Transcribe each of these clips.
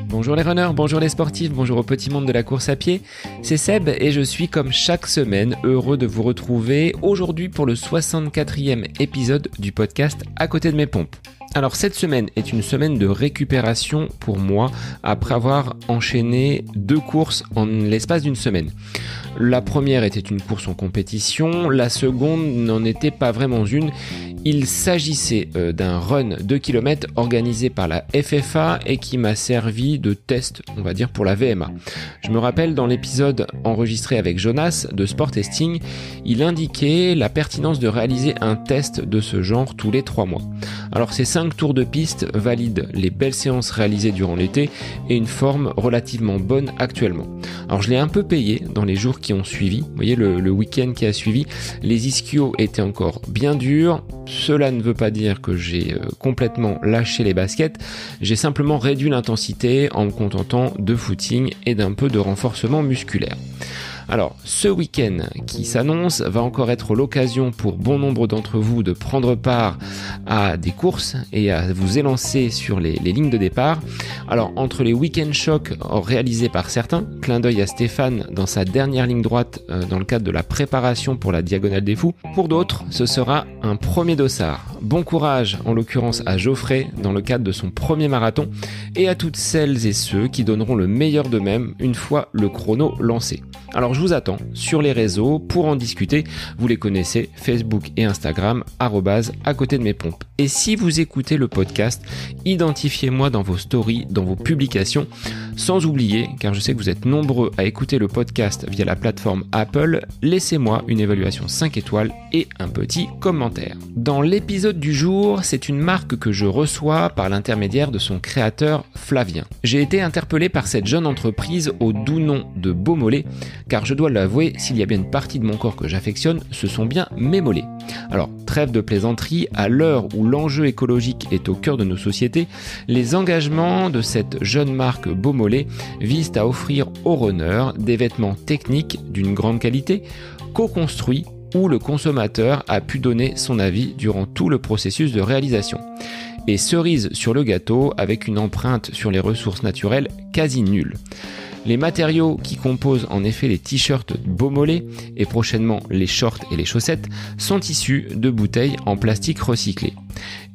Bonjour les runners, bonjour les sportifs, bonjour au petit monde de la course à pied, c'est Seb et je suis comme chaque semaine heureux de vous retrouver aujourd'hui pour le 64e épisode du podcast À côté de mes pompes. Alors cette semaine est une semaine de récupération pour moi après avoir enchaîné 2 courses en l'espace d'une semaine. La première était une course en compétition, la seconde n'en était pas vraiment une. Il s'agissait d'un run 2 km organisé par la FFA et qui m'a servi de test, on va dire, pour la VMA. Je me rappelle dans l'épisode enregistré avec Jonas de Sport Testing, il indiquait la pertinence de réaliser un test de ce genre tous les 3 mois. Alors ces 5 tours de piste valident les belles séances réalisées durant l'été et une forme relativement bonne actuellement. Alors je l'ai un peu payé dans les jours qui ont suivi. Vous voyez, le week-end qui a suivi, les ischios étaient encore bien durs. Cela ne veut pas dire que j'ai complètement lâché les baskets. J'ai simplement réduit l'intensité en me contentant de footing et d'un peu de renforcement musculaire. Alors, ce week-end qui s'annonce va encore être l'occasion pour bon nombre d'entre vous de prendre part à des courses et à vous élancer sur les lignes de départ. Alors, entre les week-end shocks réalisés par certains, clin d'œil à Stéphane dans sa dernière ligne droite dans le cadre de la préparation pour la Diagonale des Fous, pour d'autres, ce sera un premier dossard. Bon courage, en l'occurrence à Geoffrey dans le cadre de son premier marathon et à toutes celles et ceux qui donneront le meilleur d'eux-mêmes une fois le chrono lancé. Alors je vous attends sur les réseaux pour en discuter, vous les connaissez, Facebook et Instagram, @à côté de mes pompes. Et si vous écoutez le podcast, identifiez-moi dans vos stories, dans vos publications, sans oublier, car je sais que vous êtes nombreux à écouter le podcast via la plateforme Apple, laissez-moi une évaluation 5 étoiles et un petit commentaire. Dans l'épisode du jour, c'est une marque que je reçois par l'intermédiaire de son créateur Flavien. J'ai été interpellé par cette jeune entreprise au doux nom de Beaumollets, car je dois l'avouer, s'il y a bien une partie de mon corps que j'affectionne, ce sont bien mes mollets. Alors, trêve de plaisanterie, à l'heure où l'enjeu écologique est au cœur de nos sociétés, les engagements de cette jeune marque Beaumollets visent à offrir aux runners des vêtements techniques d'une grande qualité, co-construits où le consommateur a pu donner son avis durant tout le processus de réalisation. Et cerise sur le gâteau avec une empreinte sur les ressources naturelles quasi nulle. Les matériaux qui composent en effet les t-shirts Beaumollets et prochainement les shorts et les chaussettes sont issus de bouteilles en plastique recyclé.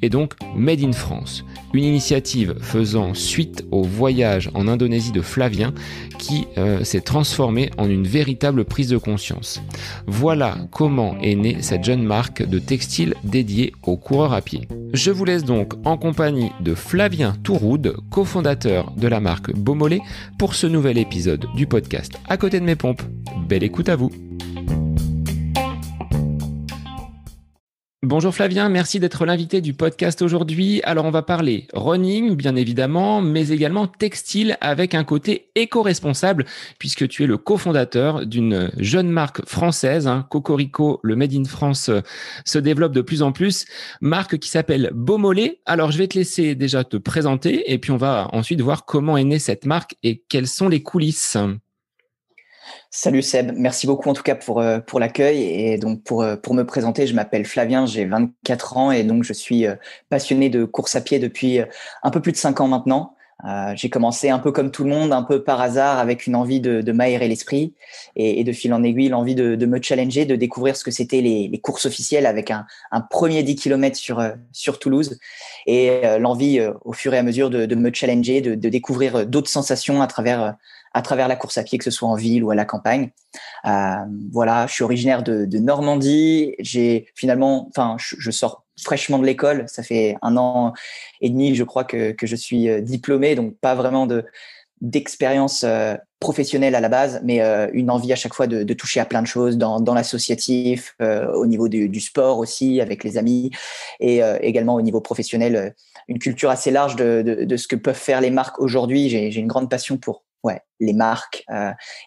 Et donc Made in France, une initiative faisant suite au voyage en Indonésie de Flavien qui s'est transformé en une véritable prise de conscience. Voilà comment est née cette jeune marque de textile dédiée aux coureurs à pied. Je vous laisse donc en compagnie de Flavien Touroud, cofondateur de la marque Beaumollets, pour ce nouvel épisode du podcast À côté de mes pompes. Belle écoute à vous. Bonjour Flavien, merci d'être l'invité du podcast aujourd'hui. Alors on va parler running bien évidemment, mais également textile avec un côté éco-responsable puisque tu es le cofondateur d'une jeune marque française, Cocorico, le Made in France se développe de plus en plus, marque qui s'appelle Beaumollets. Alors je vais te laisser déjà te présenter et puis on va ensuite voir comment est née cette marque et quelles sont les coulisses. Salut Seb, merci beaucoup en tout cas pour l'accueil et donc pour me présenter, je m'appelle Flavien, j'ai 24 ans et donc je suis passionné de course à pied depuis un peu plus de 5 ans maintenant. J'ai commencé un peu comme tout le monde, un peu par hasard avec une envie de m'aérer l'esprit et de fil en aiguille l'envie de me challenger, de découvrir ce que c'était les courses officielles avec un premier 10 km sur Toulouse et l'envie au fur et à mesure de me challenger, de découvrir d'autres sensations à travers la course à pied, que ce soit en ville ou à la campagne. Voilà, je suis originaire de Normandie. Je sors fraîchement de l'école. Ça fait 1 an et demi, je crois, que je suis diplômé, donc pas vraiment d'expérience professionnelle à la base, mais une envie à chaque fois de toucher à plein de choses dans l'associatif, au niveau du sport aussi, avec les amis, et également au niveau professionnel, une culture assez large de ce que peuvent faire les marques aujourd'hui. J'ai une grande passion pour les marques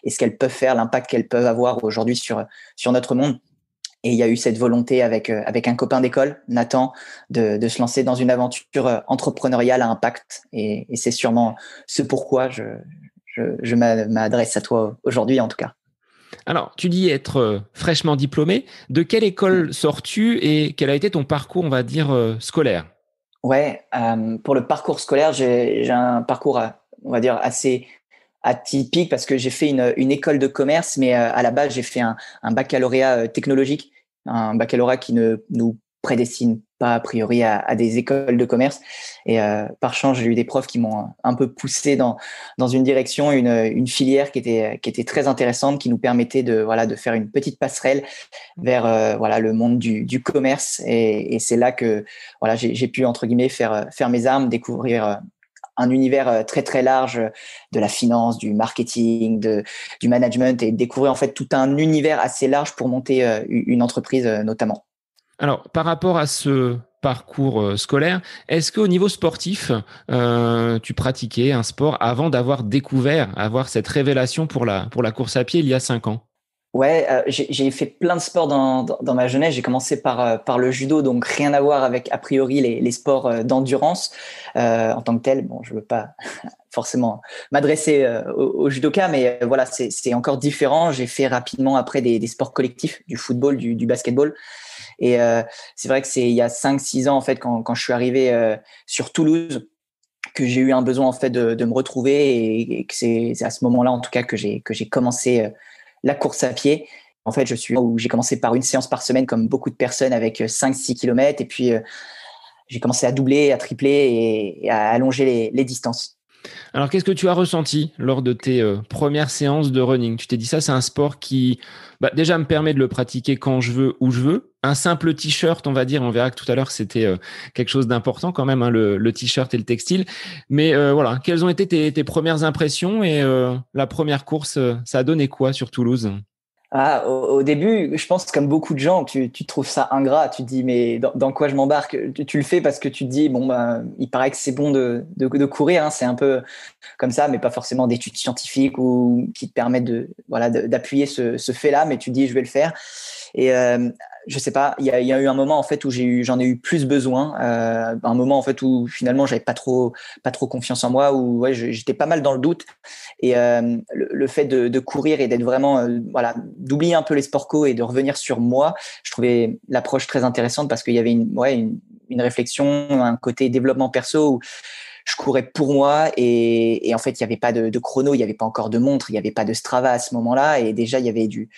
et ce qu'elles peuvent faire, l'impact qu'elles peuvent avoir aujourd'hui sur notre monde. Et il y a eu cette volonté avec un copain d'école, Nathan, de se lancer dans une aventure entrepreneuriale à impact. Et c'est sûrement ce pourquoi je m'adresse à toi aujourd'hui, en tout cas. Alors, tu dis être fraîchement diplômé. De quelle école sors-tu et quel a été ton parcours, on va dire, scolaire ? Ouais, pour le parcours scolaire, j'ai un parcours, on va dire, assez atypique parce que j'ai fait une école de commerce, mais à la base, j'ai fait un baccalauréat technologique, un baccalauréat qui ne nous prédestine pas a priori à des écoles de commerce. Et par chance, j'ai eu des profs qui m'ont un peu poussé dans une direction, une filière qui était très intéressante, qui nous permettait de faire une petite passerelle vers le monde du commerce. Et c'est là que j'ai pu, entre guillemets, faire mes armes, découvrir un univers très très large de la finance, du marketing, du management, et découvrir en fait tout un univers assez large pour monter une entreprise notamment. Alors, par rapport à ce parcours scolaire, est-ce qu'au niveau sportif, tu pratiquais un sport avant d'avoir découvert, avoir cette révélation pour la course à pied il y a 5 ans? Ouais, j'ai fait plein de sports dans ma jeunesse. J'ai commencé par le judo, donc rien à voir avec a priori les sports d'endurance en tant que tel. Bon, je veux pas forcément m'adresser aux judokas, mais voilà, c'est encore différent. J'ai fait rapidement après des sports collectifs, du football, du basketball. Et c'est vrai que c'est il y a 5 6 ans en fait quand je suis arrivé sur Toulouse que j'ai eu un besoin en fait de me retrouver, et que c'est à ce moment-là en tout cas que j'ai commencé la course à pied. En fait, où j'ai commencé par une séance par semaine comme beaucoup de personnes avec 5 6 kilomètres, et puis j'ai commencé à doubler, à tripler et à allonger les distances. Alors, qu'est-ce que tu as ressenti lors de tes premières séances de running? Tu t'es dit ça, c'est un sport qui, déjà me permet de le pratiquer quand je veux, où je veux. Un simple t-shirt, on va dire, on verra que tout à l'heure, c'était quelque chose d'important quand même, hein, le t-shirt et le textile. Mais voilà, quelles ont été tes premières impressions et la première course, ça a donné quoi sur Toulouse? Ah, au début, je pense comme beaucoup de gens, tu trouves ça ingrat. Tu te dis, mais dans quoi je m'embarque? Tu le fais parce que tu te dis, bon, bah, il paraît que c'est bon de courir, hein. C'est un peu comme ça, mais pas forcément d'études scientifiques ou qui te permettent d'appuyer ce fait-là, mais tu te dis, je vais le faire. Et je sais pas, il y a eu un moment en fait où j'en ai eu plus besoin, un moment en fait où finalement j'avais pas trop confiance en moi, où ouais, j'étais pas mal dans le doute. Et le fait de courir et d'être vraiment d'oublier un peu les sports co et de revenir sur moi, je trouvais l'approche très intéressante parce qu'il y avait une réflexion, un côté développement perso où je courais pour moi, et en fait il n'y avait pas de chrono, il n'y avait pas encore de montre, il n'y avait pas de Strava à ce moment-là, et déjà il y avait du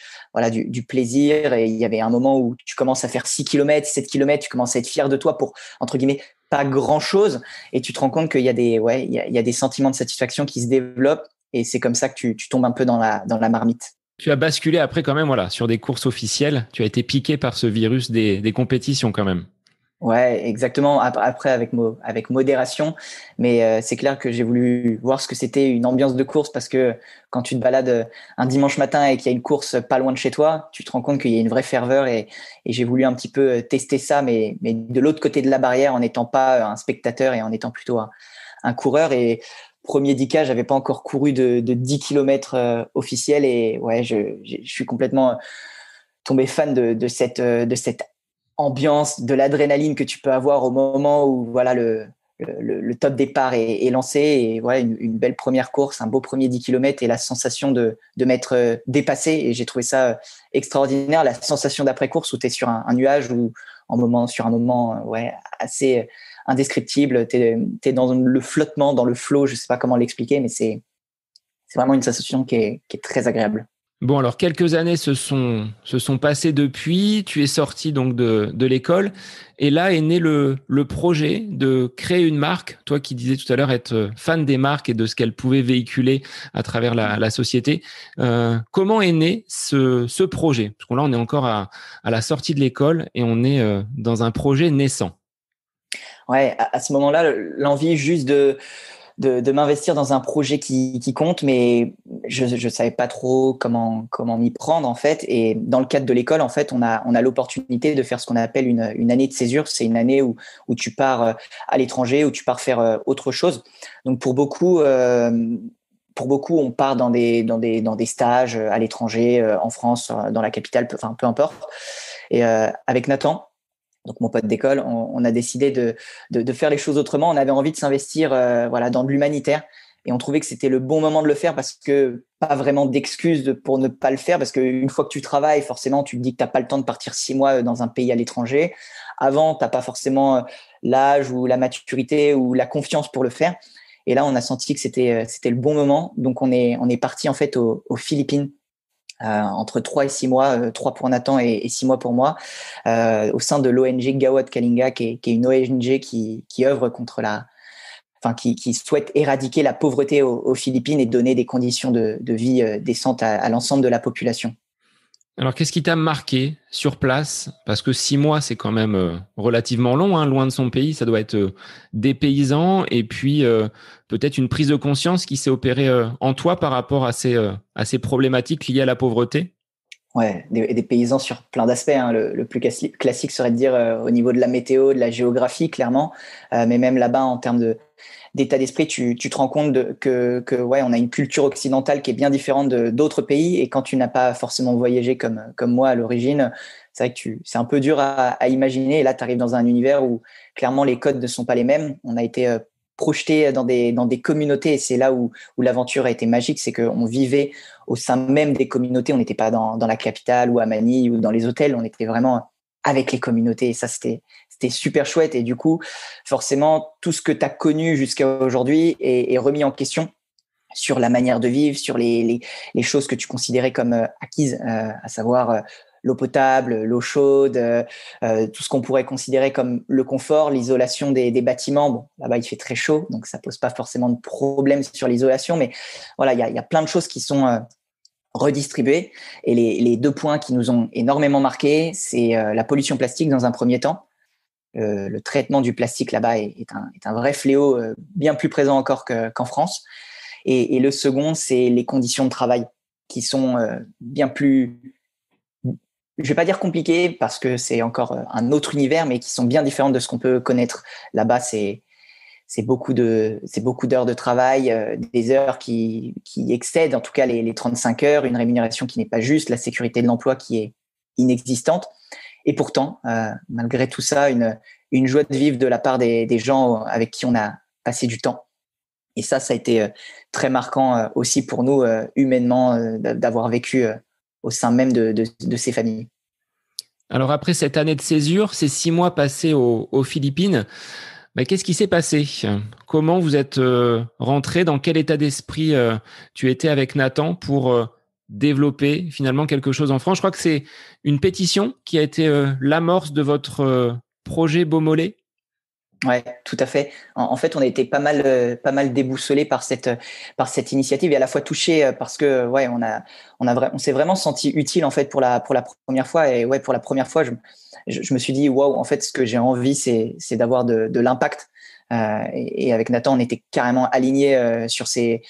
plaisir, et il y avait un moment où tu commences à faire 6 km, 7 km, tu commences à être fier de toi pour entre guillemets pas grand chose, et tu te rends compte qu'il y a des sentiments de satisfaction qui se développent, et c'est comme ça que tu tombes un peu dans la marmite. Tu as basculé après quand même, voilà, sur des courses officielles. Tu as été piqué par ce virus des compétitions quand même. Ouais, exactement. Après, avec modération, mais c'est clair que j'ai voulu voir ce que c'était une ambiance de course, parce que quand tu te balades un dimanche matin et qu'il y a une course pas loin de chez toi, tu te rends compte qu'il y a une vraie ferveur, et j'ai voulu un petit peu tester ça, mais de l'autre côté de la barrière, en n'étant pas un spectateur et en étant plutôt un coureur. Et premier 10K, j'avais pas encore couru de 10 km officiels, et ouais, je suis complètement tombé fan de cette ambiance, de l'adrénaline que tu peux avoir au moment où voilà le top départ est lancé, et voilà une belle première course, un beau premier 10 km, et la sensation de m'être dépassé. Et j'ai trouvé ça extraordinaire, la sensation d'après-course où tu es sur un nuage, ou sur un moment assez indescriptible. Tu es dans le flottement, dans le flow, je sais pas comment l'expliquer, mais c'est vraiment une sensation qui est très agréable. Bon, alors quelques années se sont passées depuis, tu es sorti donc de l'école, et là est né le projet de créer une marque, toi qui disais tout à l'heure être fan des marques et de ce qu'elles pouvaient véhiculer à travers la société. Comment est né ce projet? Parce que là, on est encore à la sortie de l'école et on est dans un projet naissant. Ouais, à ce moment-là, l'envie juste de m'investir dans un projet qui compte, mais je savais pas trop comment m'y prendre en fait. Et dans le cadre de l'école, en fait, on a l'opportunité de faire ce qu'on appelle une année de césure. C'est une année où tu pars à l'étranger, où tu pars faire autre chose. Donc pour beaucoup, on part dans des stages à l'étranger, en France, dans la capitale, enfin peu importe. Et avec Nathan, donc mon pote d'école, on a décidé de faire les choses autrement. On avait envie de s'investir dans de l'humanitaire. et on trouvait que c'était le bon moment de le faire parce que pas vraiment d'excuses pour ne pas le faire, parce qu'une fois que tu travailles, forcément, tu te dis que tu n'as pas le temps de partir 6 mois dans un pays à l'étranger. Avant, tu n'as pas forcément l'âge ou la maturité ou la confiance pour le faire. Et là, on a senti que c'était le bon moment. Donc, on est parti en fait aux Philippines. Entre 3 et 6 mois, 3 pour Nathan et 6 mois pour moi, au sein de l'ONG Gawad Kalinga, qui est une ONG qui œuvre contre qui souhaite éradiquer la pauvreté aux Philippines et donner des conditions de vie décentes à l'ensemble de la population. Alors, qu'est-ce qui t'a marqué sur place? Parce que 6 mois, c'est quand même relativement long, hein, loin de son pays. Ça doit être dépaysant. Et puis, peut-être une prise de conscience qui s'est opérée en toi par rapport à ces problématiques liées à la pauvreté. Ouais, des paysans sur plein d'aspects, hein. Le plus classique serait de dire au niveau de la météo, de la géographie, clairement. Mais même là-bas, en termes d'état d'esprit, tu te rends compte que ouais, on a une culture occidentale qui est bien différente d'autres pays. Et quand tu n'as pas forcément voyagé comme moi à l'origine, c'est vrai que c'est un peu dur à imaginer. Et là, tu arrives dans un univers où clairement les codes ne sont pas les mêmes. On a été projeté dans des communautés, et c'est là où l'aventure a été magique. C'est qu'on vivait au sein même des communautés. On n'était pas dans la capitale ou à Manille ou dans les hôtels. On était vraiment avec les communautés. Et ça, c'était super chouette. Et du coup, forcément, tout ce que tu as connu jusqu'à aujourd'hui est remis en question sur la manière de vivre, sur les choses que tu considérais comme acquises, à savoir l'eau potable, l'eau chaude, tout ce qu'on pourrait considérer comme le confort, l'isolation des bâtiments. Bon, là-bas, il fait très chaud, donc ça pose pas forcément de problème sur l'isolation, mais voilà, il y a plein de choses qui sont redistribuées. Et les 2 points qui nous ont énormément marqués, c'est la pollution plastique dans un premier temps. Le traitement du plastique là-bas est un vrai fléau, bien plus présent encore qu'en France. Et le second, c'est les conditions de travail qui sont bien plus, je vais pas dire compliquées parce que c'est encore un autre univers, mais qui sont bien différentes de ce qu'on peut connaître là-bas. C'est beaucoup d'heures de travail, des heures qui excèdent en tout cas les 35 heures, une rémunération qui n'est pas juste, la sécurité de l'emploi qui est inexistante. Et pourtant, malgré tout ça, une joie de vivre de la part des gens avec qui on a passé du temps. Et ça a été très marquant aussi pour nous humainement d'avoir vécu au sein même de ces familles. Alors, après cette année de césure, ces 6 mois passés aux Philippines, qu'est-ce qui s'est passé? Comment vous êtes rentré? Dans quel état d'esprit tu étais avec Nathan pour développer finalement quelque chose en France? Je crois que c'est une pétition qui a été l'amorce de votre projet Beaumolet. Ouais, tout à fait. En fait, on a été pas mal déboussolés par cette initiative et à la fois touchés parce que ouais, on s'est vraiment senti utile en fait pour la première fois. Et ouais, pour la première fois, je me suis dit waouh, en fait, ce que j'ai envie, c'est d'avoir de l'impact. Et avec Nathan, on était carrément alignés sur ces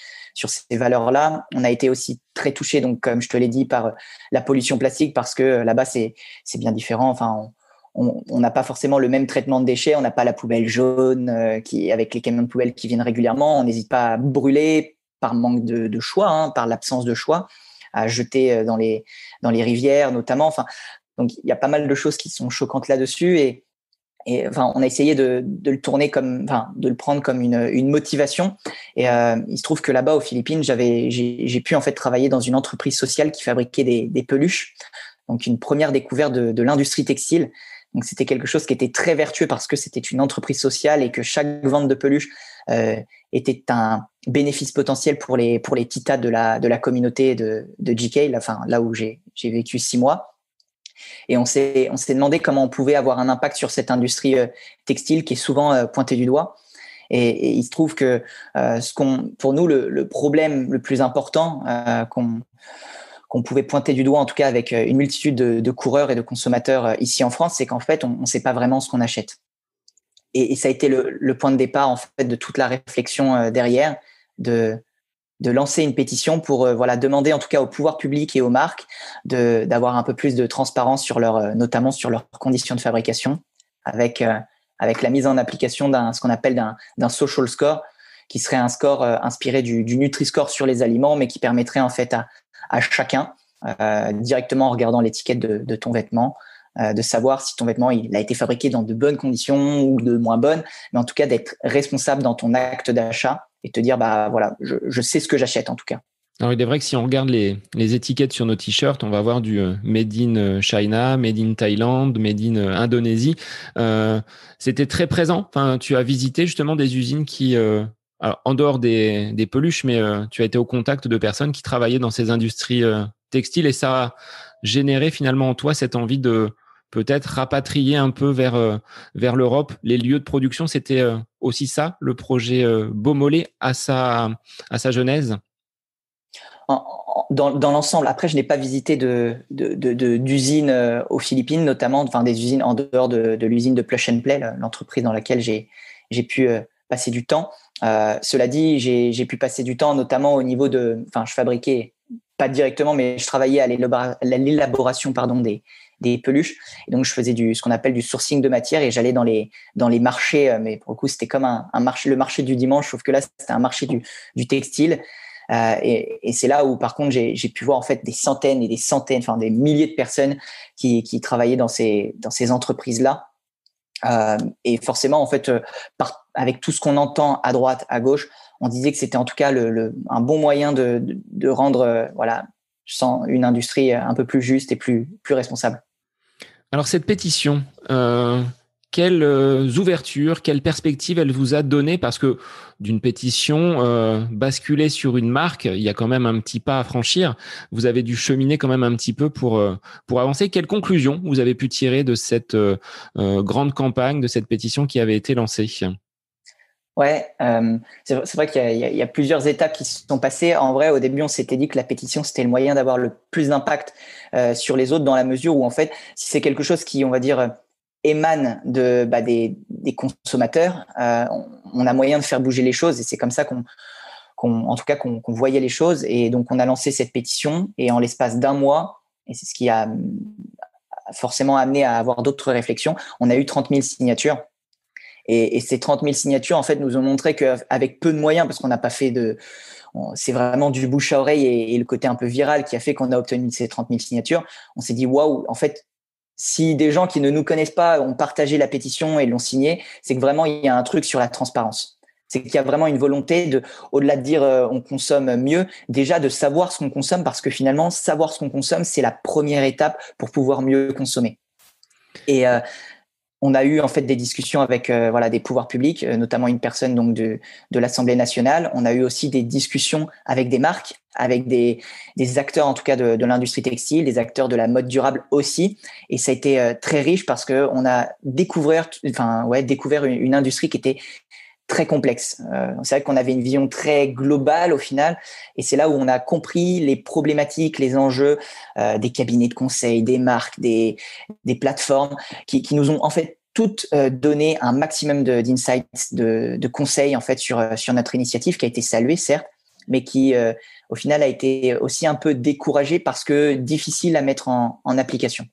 valeurs-là. On a été aussi très touchés, donc comme je te l'ai dit, par la pollution plastique parce que là-bas c'est bien différent. Enfin, on n'a pas forcément le même traitement de déchets. On n'a pas la poubelle jaune avec les camions de poubelle qui viennent régulièrement. On n'hésite pas à brûler par manque de choix, hein, par l'absence de choix, à jeter dans les rivières notamment. Enfin, donc il y a pas mal de choses qui sont choquantes là-dessus et enfin, on a essayé de le tourner de le prendre comme une motivation. Et il se trouve que là-bas aux Philippines, j'ai pu en fait travailler dans une entreprise sociale qui fabriquait des peluches. Donc une première découverte de l'industrie textile. Donc c'était quelque chose qui était très vertueux parce que c'était une entreprise sociale et que chaque vente de peluche était un bénéfice potentiel pour les titas de la communauté de GK, là où j'ai vécu 6 mois. Et on s'est demandé comment on pouvait avoir un impact sur cette industrie textile qui est souvent pointée du doigt. Et il se trouve que pour nous, le problème le plus important qu'on pouvait pointer du doigt, en tout cas avec une multitude de coureurs et de consommateurs ici en France, c'est qu'en fait, on ne sait pas vraiment ce qu'on achète. Et ça a été le point de départ en fait de toute la réflexion derrière, de lancer une pétition pour demander en tout cas au pouvoir public et aux marques d'avoir un peu plus de transparence sur notamment sur leurs conditions de fabrication, avec la mise en application ce qu'on appelle d'un social score, qui serait un score inspiré du Nutri-Score sur les aliments, mais qui permettrait en fait à chacun, directement en regardant l'étiquette de ton vêtement, de savoir si ton vêtement il a été fabriqué dans de bonnes conditions ou de moins bonnes, mais en tout cas d'être responsable dans ton acte d'achat et te dire bah voilà, je sais ce que j'achète en tout cas. Alors, il est vrai que si on regarde les étiquettes sur nos t-shirts, on va voir du Made in China, Made in Thaïlande, Made in Indonésie. C'était très présent. Enfin, tu as visité justement des usines qui, alors, en dehors des peluches, mais tu as été au contact de personnes qui travaillaient dans ces industries textiles et ça a généré finalement en toi cette envie de peut-être rapatrier un peu vers l'Europe. Les lieux de production, c'était aussi ça, le projet Beaumolet à sa genèse. Dans l'ensemble, après, je n'ai pas visité d'usines aux Philippines, notamment, enfin des usines en dehors de l'usine de Plush and Play, l'entreprise dans laquelle j'ai pu passer du temps. Cela dit, j'ai pu passer du temps, notamment au niveau enfin, je fabriquais pas directement, mais je travaillais à l'élaboration, pardon, des peluches. Et donc, je faisais ce qu'on appelle du sourcing de matière et j'allais dans les marchés, mais pour le coup, c'était comme un marché, le marché du dimanche, sauf que là, c'était un marché du textile. Et c'est là où, par contre, j'ai pu voir en fait des centaines et des centaines, enfin des milliers de personnes qui travaillaient dans ces entreprises-là. Et forcément, en fait, avec tout ce qu'on entend à droite, à gauche, on disait que c'était en tout cas un bon moyen de rendre voilà, une industrie un peu plus juste et plus responsable. Alors cette pétition, quelles ouvertures, quelles perspectives elle vous a donné? Parce que d'une pétition, basculer sur une marque, il y a quand même un petit pas à franchir. Vous avez dû cheminer quand même un petit peu pour avancer. Quelles conclusions vous avez pu tirer de cette grande campagne, de cette pétition qui avait été lancée? Ouais, c'est vrai qu'il y a plusieurs étapes qui se sont passées. En vrai, au début, on s'était dit que la pétition, c'était le moyen d'avoir le plus d'impact sur les autres, dans la mesure où, en fait, si c'est quelque chose qui, on va dire, émane des consommateurs, on a moyen de faire bouger les choses et c'est comme ça en tout cas, qu'on voyait les choses. Et donc, on a lancé cette pétition et en l'espace d'un mois, et c'est ce qui a forcément amené à avoir d'autres réflexions, on a eu 30 000 signatures. Et ces 30 000 signatures, en fait, nous ont montré qu'avec peu de moyens, parce qu'on n'a pas fait c'est vraiment du bouche à oreille et le côté un peu viral qui a fait qu'on a obtenu ces 30 000 signatures. On s'est dit, waouh, en fait, si des gens qui ne nous connaissent pas ont partagé la pétition et l'ont signée, c'est que vraiment, il y a un truc sur la transparence. C'est qu'il y a vraiment une volonté au-delà de dire on consomme mieux, déjà de savoir ce qu'on consomme, parce que finalement, savoir ce qu'on consomme, c'est la première étape pour pouvoir mieux consommer. Et on a eu en fait des discussions avec voilà, des pouvoirs publics, notamment une personne donc de l'Assemblée nationale. On a eu aussi des discussions avec des marques, avec des acteurs en tout cas de l'industrie textile, des acteurs de la mode durable aussi. Et ça a été très riche parce que on a découvert une industrie qui était très complexe. C'est vrai qu'on avait une vision très globale au final, et c'est là où on a compris les problématiques, les enjeux des cabinets de conseil, des marques, des plateformes qui nous ont en fait toutes donné un maximum d'insights, de conseils en fait sur notre initiative qui a été saluée certes, mais qui au final a été aussi un peu découragée parce que difficile à mettre en application.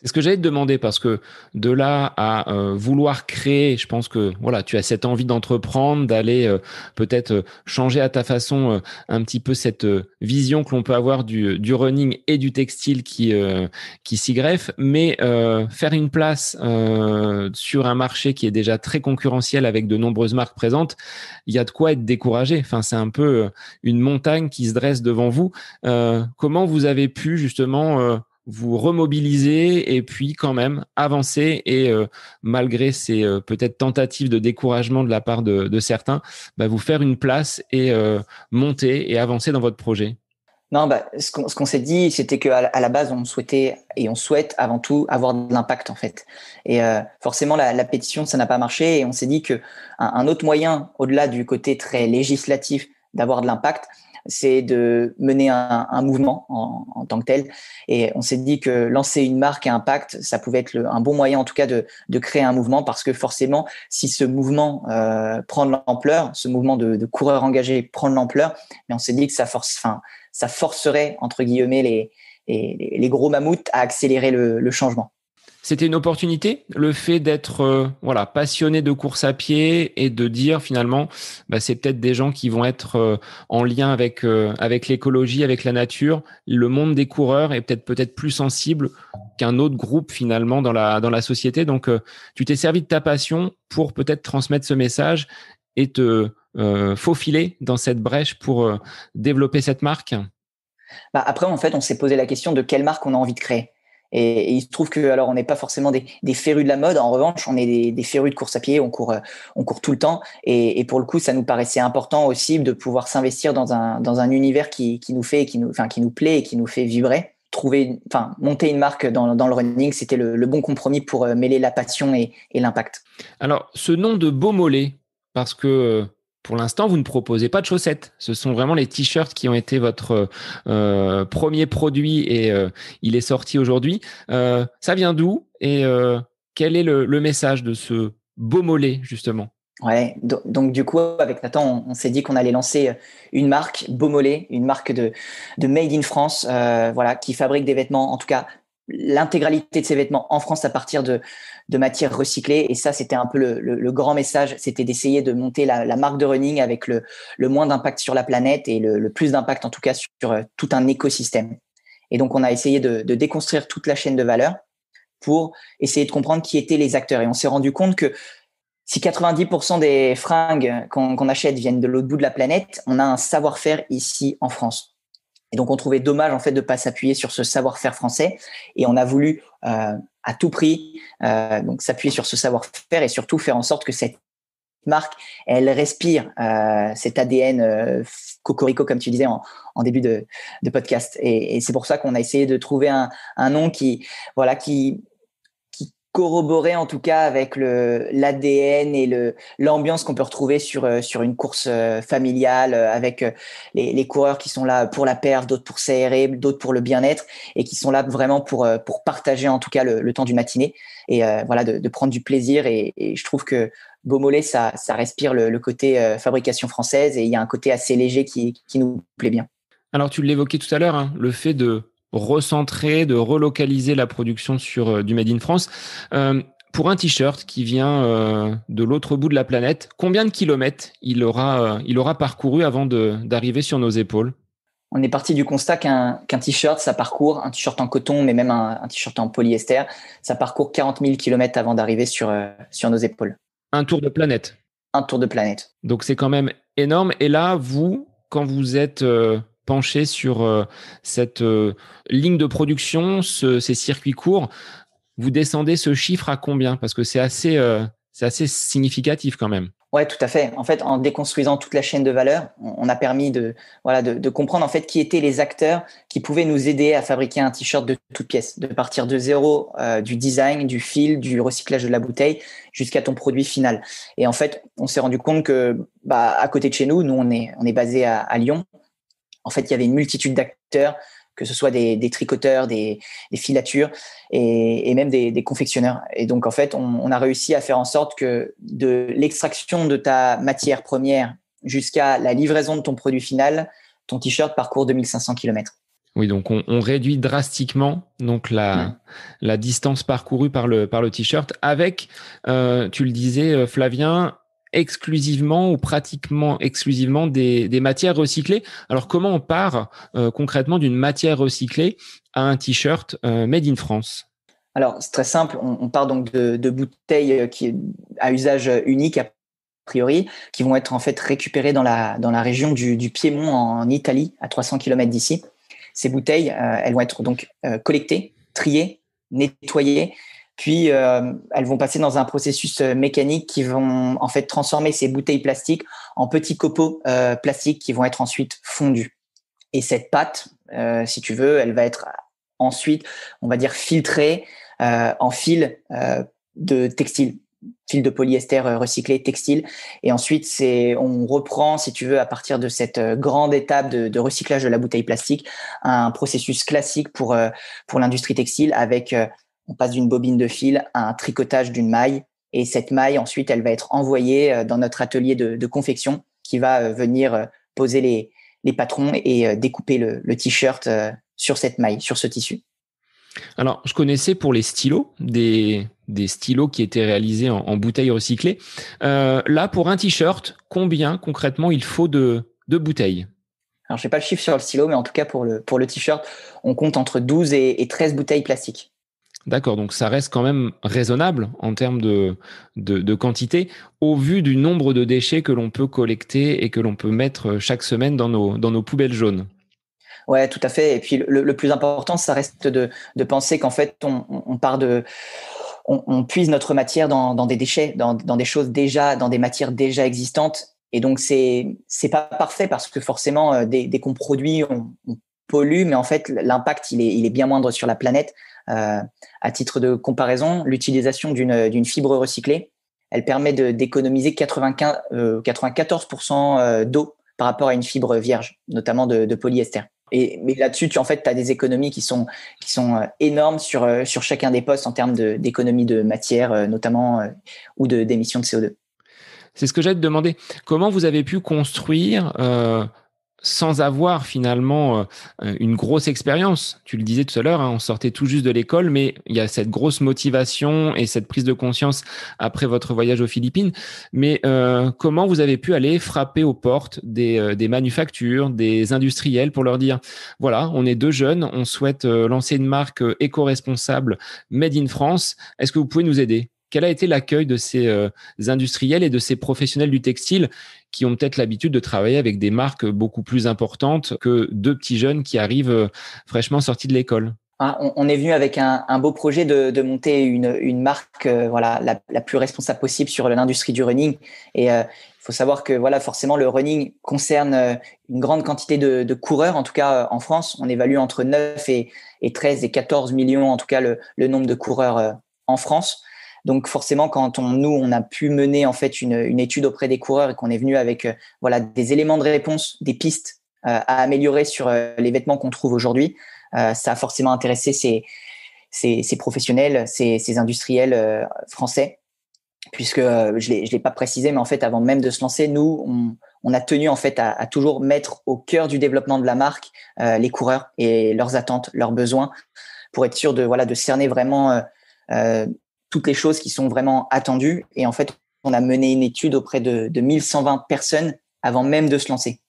C'est ce que j'allais te demander parce que de là à vouloir créer, je pense que voilà, tu as cette envie d'entreprendre, d'aller peut-être changer à ta façon un petit peu cette vision que l'on peut avoir du running et du textile qui s'y greffe, mais faire une place sur un marché qui est déjà très concurrentiel avec de nombreuses marques présentes, il y a de quoi être découragé. Enfin, c'est un peu une montagne qui se dresse devant vous. Comment vous avez pu justement vous remobiliser et puis quand même avancer et malgré ces peut-être tentatives de découragement de la part de certains, vous faire une place et monter et avancer dans votre projet? Non, ce qu'on s'est dit, c'était qu'à la base, on souhaitait et on souhaite avant tout avoir de l'impact en fait. Et forcément, la pétition, ça n'a pas marché. Et on s'est dit que un autre moyen, au-delà du côté très législatif, d'avoir de l'impact, c'est de mener un mouvement en tant que tel. Et on s'est dit que lancer une marque à impact, ça pouvait être un bon moyen en tout cas de créer un mouvement, parce que forcément, si ce mouvement prend de l'ampleur, ce mouvement de coureurs engagés prend de l'ampleur, mais on s'est dit que ça forcerait entre guillemets les gros mammouths à accélérer le changement. C'était une opportunité, le fait d'être passionné de course à pied et de dire finalement, c'est peut-être des gens qui vont être en lien avec l'écologie, avec la nature. Le monde des coureurs est peut-être plus sensible qu'un autre groupe finalement dans la société. Donc, tu t'es servi de ta passion pour peut-être transmettre ce message et te faufiler dans cette brèche pour développer cette marque. Après, en fait, on s'est posé la question de quelle marque on a envie de créer. Et il se trouve que, alors, on n'est pas forcément des férus de la mode. En revanche, on est des férus de course à pied. On court tout le temps. Et pour le coup, ça nous paraissait important aussi de pouvoir s'investir dans un univers qui nous fait, qui nous plaît et qui nous fait vibrer. Monter une marque dans le running, c'était le bon compromis pour mêler la passion et l'impact. Alors, ce nom de Beaumolet, parce que pour l'instant, vous ne proposez pas de chaussettes. Ce sont vraiment les t-shirts qui ont été votre premier produit et il est sorti aujourd'hui. Ça vient d'où et quel est le message de ce Beaumolet, justement? Ouais, donc du coup, avec Nathan, on s'est dit qu'on allait lancer une marque Beaumolet, une marque de Made in France, qui fabrique des vêtements, en tout cas l'intégralité de ces vêtements en France à partir de matières recyclées. Et ça, c'était un peu le grand message, c'était d'essayer de monter la marque de running avec le moins d'impact sur la planète et le plus d'impact en tout cas sur tout un écosystème. Et donc, on a essayé de déconstruire toute la chaîne de valeur pour essayer de comprendre qui étaient les acteurs. Et on s'est rendu compte que si 90% des fringues qu'on achète viennent de l'autre bout de la planète, on a un savoir-faire ici en France. Et donc, on trouvait dommage en fait de pas s'appuyer sur ce savoir-faire français. Et on a voulu à tout prix donc s'appuyer sur ce savoir-faire et surtout faire en sorte que cette marque, elle respire cet ADN cocorico, comme tu disais en début de podcast. Et c'est pour ça qu'on a essayé de trouver un nom qui corroborer en tout cas avec l'ADN et l'ambiance qu'on peut retrouver sur une course familiale avec les coureurs qui sont là pour la perf, d'autres pour s'aérer, d'autres pour le bien-être et qui sont là vraiment pour partager en tout cas le temps du matinée et de prendre du plaisir et je trouve que Beaumolet ça respire le côté fabrication française et il y a un côté assez léger qui nous plaît bien. Alors, tu l'évoquais tout à l'heure, hein, le fait de recentrer, de relocaliser la production sur du Made in France. Pour un t-shirt qui vient de l'autre bout de la planète, combien de kilomètres il aura parcouru avant d'arriver sur nos épaules? On est parti du constat qu'un t-shirt, ça parcourt, un t-shirt en coton, mais même un t-shirt en polyester, ça parcourt 40 000 kilomètres avant d'arriver sur nos épaules. Un tour de planète. Un tour de planète. Donc, c'est quand même énorme. Et là, vous, quand vous êtes penché sur cette ligne de production, ces circuits courts, vous descendez ce chiffre à combien? Parce que c'est assez significatif quand même. Ouais, tout à fait. En fait, en déconstruisant toute la chaîne de valeur, on a permis de comprendre en fait qui étaient les acteurs qui pouvaient nous aider à fabriquer un t-shirt de toute pièce, de partir de zéro, du design, du fil, du recyclage de la bouteille jusqu'à ton produit final. Et en fait, on s'est rendu compte que à côté de chez nous, on est basé à Lyon. En fait, il y avait une multitude d'acteurs, que ce soit des tricoteurs, des filatures et même des confectionneurs. Et donc, en fait, on a réussi à faire en sorte que de l'extraction de ta matière première jusqu'à la livraison de ton produit final, ton t-shirt parcourt 2500 km. Oui, donc on réduit drastiquement donc la distance parcourue par le t-shirt avec, tu le disais, Flavien, exclusivement ou pratiquement exclusivement des matières recyclées. Alors, comment on part concrètement d'une matière recyclée à un t-shirt made in France? Alors, c'est très simple. On part donc de bouteilles qui à usage unique a priori, qui vont être en fait récupérées dans la région du Piémont en Italie, à 300 km d'ici. Ces bouteilles, elles vont être donc collectées, triées, nettoyées, puis elles vont passer dans un processus mécanique qui vont en fait transformer ces bouteilles plastiques en petits copeaux plastiques qui vont être ensuite fondus. Et cette pâte, si tu veux, elle va être ensuite, on va dire, filtrée en fil de textile, fil de polyester recyclé textile. Et ensuite, on reprend, si tu veux, à partir de cette grande étape de recyclage de la bouteille plastique, un processus classique pour l'industrie textile avec on passe d'une bobine de fil à un tricotage d'une maille. Et cette maille, ensuite, elle va être envoyée dans notre atelier de confection qui va venir poser les patrons et découper le t-shirt sur cette maille, sur ce tissu. Alors, je connaissais pour les stylos, des stylos qui étaient réalisés en bouteilles recyclées. Là, pour un t-shirt, combien concrètement il faut de bouteilles? Alors, je n'ai pas le chiffre sur le stylo, mais en tout cas, pour le t-shirt, on compte entre 12 et 13 bouteilles plastiques. D'accord, donc ça reste quand même raisonnable en termes de quantité, au vu du nombre de déchets que l'on peut collecter et que l'on peut mettre chaque semaine dans nos poubelles jaunes. Ouais, tout à fait. Et puis, le plus important, ça reste de penser qu'en fait, on part on puise notre matière dans des déchets, dans des choses déjà, dans des matières déjà existantes. Et donc, c'est pas parfait parce que forcément, dès qu'on produit, on pollue, mais en fait, l'impact, il est bien moindre sur la planète. À titre de comparaison, l'utilisation d'une fibre recyclée, elle permet d'économiser 94% d'eau par rapport à une fibre vierge, notamment de polyester. Mais là-dessus, tu as des économies qui sont énormes sur chacun des postes en termes d'économie de matière, notamment, ou d'émissions de CO2. C'est ce que j'allais te demander. Comment vous avez pu construire sans avoir finalement une grosse expérience? Tu le disais tout à l'heure, hein, on sortait tout juste de l'école, mais il y a cette grosse motivation et cette prise de conscience après votre voyage aux Philippines. Mais comment vous avez pu aller frapper aux portes des manufactures, des industriels pour leur dire, voilà, on est deux jeunes, on souhaite lancer une marque éco-responsable made in France. Est-ce que vous pouvez nous aider? Quel a été l'accueil de ces industriels et de ces professionnels du textile qui ont peut-être l'habitude de travailler avec des marques beaucoup plus importantes que deux petits jeunes qui arrivent fraîchement sortis de l'école? On est venu avec un beau projet de monter une marque, voilà, la plus responsable possible sur l'industrie du running. Et il faut savoir que voilà, forcément, le running concerne une grande quantité de coureurs. En tout cas, en France, on évalue entre 9 et 13 et 14 millions, en tout cas, le nombre de coureurs en France. Donc forcément, quand on a pu mener en fait une étude auprès des coureurs et qu'on est venu avec voilà, des éléments de réponse, des pistes à améliorer sur les vêtements qu'on trouve aujourd'hui, ça a forcément intéressé ces professionnels, ces industriels français, puisque je l'ai pas précisé, mais en fait, avant même de se lancer, nous, on a tenu en fait à toujours mettre au cœur du développement de la marque les coureurs et leurs attentes, leurs besoins, pour être sûr de cerner vraiment toutes les choses qui sont vraiment attendues. Et en fait, on a mené une étude auprès de 1120 personnes avant même de se lancer.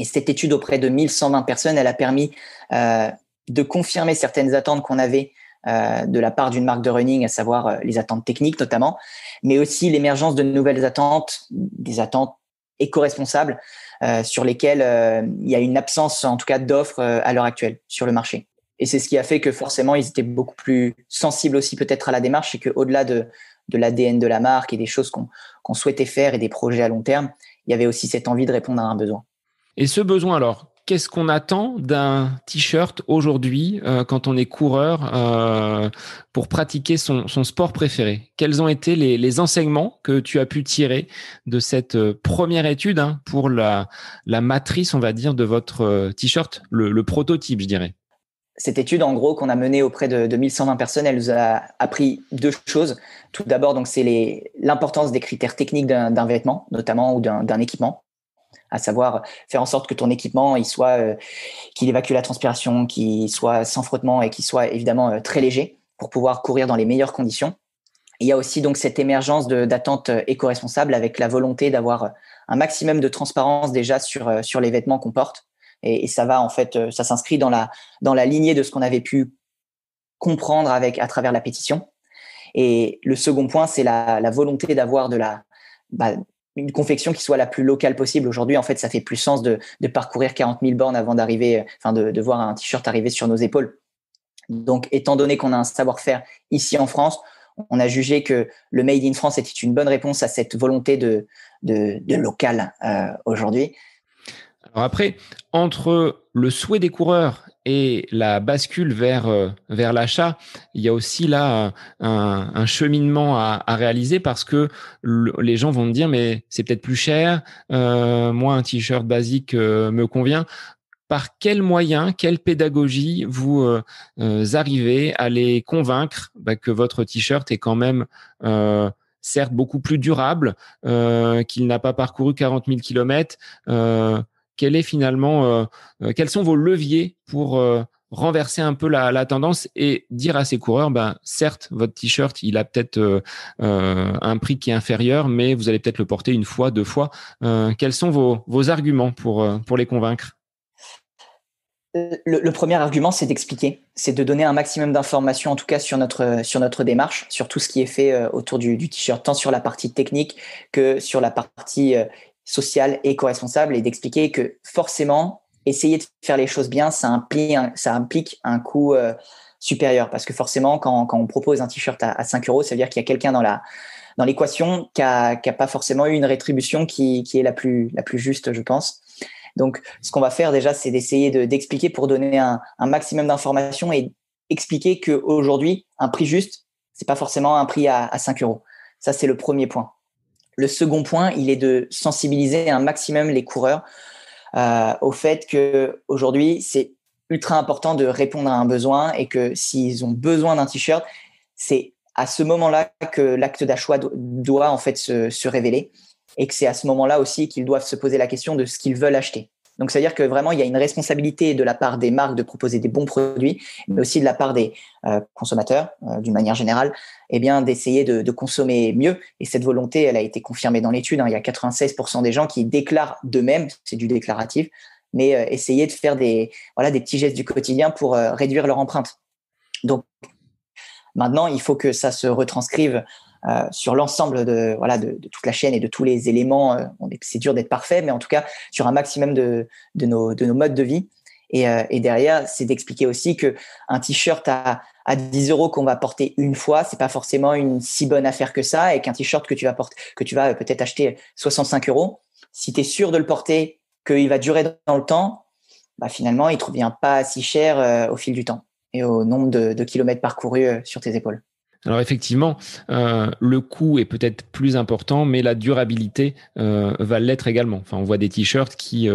Et cette étude auprès de 1120 personnes, elle a permis de confirmer certaines attentes qu'on avait de la part d'une marque de running, à savoir les attentes techniques notamment, mais aussi l'émergence de nouvelles attentes, des attentes éco-responsables sur lesquelles il y a une absence, en tout cas, d'offres à l'heure actuelle sur le marché. Et c'est ce qui a fait que forcément, ils étaient beaucoup plus sensibles aussi peut-être à la démarche, et qu'au-delà de l'ADN de la marque et des choses qu'on souhaitait faire et des projets à long terme, il y avait aussi cette envie de répondre à un besoin. Et ce besoin, alors, qu'est-ce qu'on attend d'un t-shirt aujourd'hui quand on est coureur pour pratiquer son sport préféré? Quels ont été les enseignements que tu as pu tirer de cette première étude, hein, pour la matrice, on va dire, de votre t-shirt, le prototype, je dirais? Cette étude, en gros, qu'on a menée auprès de 1120 personnes, elle nous a appris deux choses. Tout d'abord, donc, c'est l'importance des critères techniques d'un vêtement, notamment, ou d'un équipement, à savoir faire en sorte que ton équipement qu'il évacue la transpiration, qu'il soit sans frottement et qu'il soit évidemment très léger pour pouvoir courir dans les meilleures conditions. Et il y a aussi donc cette émergence d'attentes éco-responsables avec la volonté d'avoir un maximum de transparence déjà sur les vêtements qu'on porte. Et ça va en fait, ça s'inscrit dans la lignée de ce qu'on avait pu comprendre à travers la pétition. Et le second point, c'est la volonté d'avoir une confection qui soit la plus locale possible. Aujourd'hui, en fait, ça fait plus sens de parcourir 40 000 bornes avant d'arriver, de voir un t-shirt arriver sur nos épaules. Donc, étant donné qu'on a un savoir-faire ici en France, on a jugé que le Made in France était une bonne réponse à cette volonté de local aujourd'hui. Alors après, entre le souhait des coureurs et la bascule vers l'achat, il y a aussi là un cheminement à réaliser, parce que les gens vont me dire, mais c'est peut-être plus cher, moi un t-shirt basique me convient. Par quels moyens, quelle pédagogie vous arrivez à les convaincre que votre t-shirt est quand même certes beaucoup plus durable, qu'il n'a pas parcouru 40 000 kilomètres, quels sont vos leviers pour renverser un peu la tendance et dire à ces coureurs, certes, votre t-shirt, il a peut-être un prix qui est inférieur, mais vous allez peut-être le porter une fois, deux fois. Quels sont vos arguments pour les convaincre? Le premier argument, c'est d'expliquer, c'est de donner un maximum d'informations, en tout cas sur notre démarche, sur tout ce qui est fait autour du t-shirt, tant sur la partie technique que sur la partie sociale et éco-responsable, et d'expliquer que forcément, essayer de faire les choses bien, ça implique un coût supérieur, parce que forcément, quand on propose un t-shirt à 5 euros, ça veut dire qu'il y a quelqu'un dans l'équation qui a pas forcément eu une rétribution qui est la plus juste, je pense. Donc, ce qu'on va faire déjà, c'est d'essayer d'expliquer pour donner un maximum d'informations et expliquer qu'aujourd'hui, un prix juste, c'est pas forcément un prix à 5 euros. Ça, c'est le premier point. Le second point, il est de sensibiliser un maximum les coureurs au fait que aujourd'hui, c'est ultra important de répondre à un besoin et que s'ils ont besoin d'un t-shirt, c'est à ce moment-là que l'acte d'achat doit en fait se révéler. Et que c'est à ce moment-là aussi qu'ils doivent se poser la question de ce qu'ils veulent acheter. Donc, c'est-à-dire que vraiment, il y a une responsabilité de la part des marques de proposer des bons produits, mais aussi de la part des consommateurs, d'une manière générale, eh bien, d'essayer de consommer mieux. Et cette volonté, elle a été confirmée dans l'étude. Il y a 96% des gens qui déclarent d'eux-mêmes, c'est du déclaratif, mais essayer de faire des petits gestes du quotidien pour réduire leur empreinte. Donc, maintenant, il faut que ça se retranscrive sur l'ensemble de toute la chaîne et de tous les éléments. C'est dur d'être parfait, mais en tout cas sur un maximum de nos modes de vie. Et derrière, c'est d'expliquer aussi que un t-shirt à 10 euros qu'on va porter une fois, c'est pas forcément une si bonne affaire que ça, et qu'un t-shirt que tu vas peut-être acheter 65 euros, si tu es sûr de le porter, qu'il va durer dans le temps, finalement, il te revient pas si cher au fil du temps et au nombre de kilomètres parcourus sur tes épaules. Alors effectivement, le coût est peut-être plus important, mais la durabilité va l'être également. Enfin, on voit des t-shirts qui,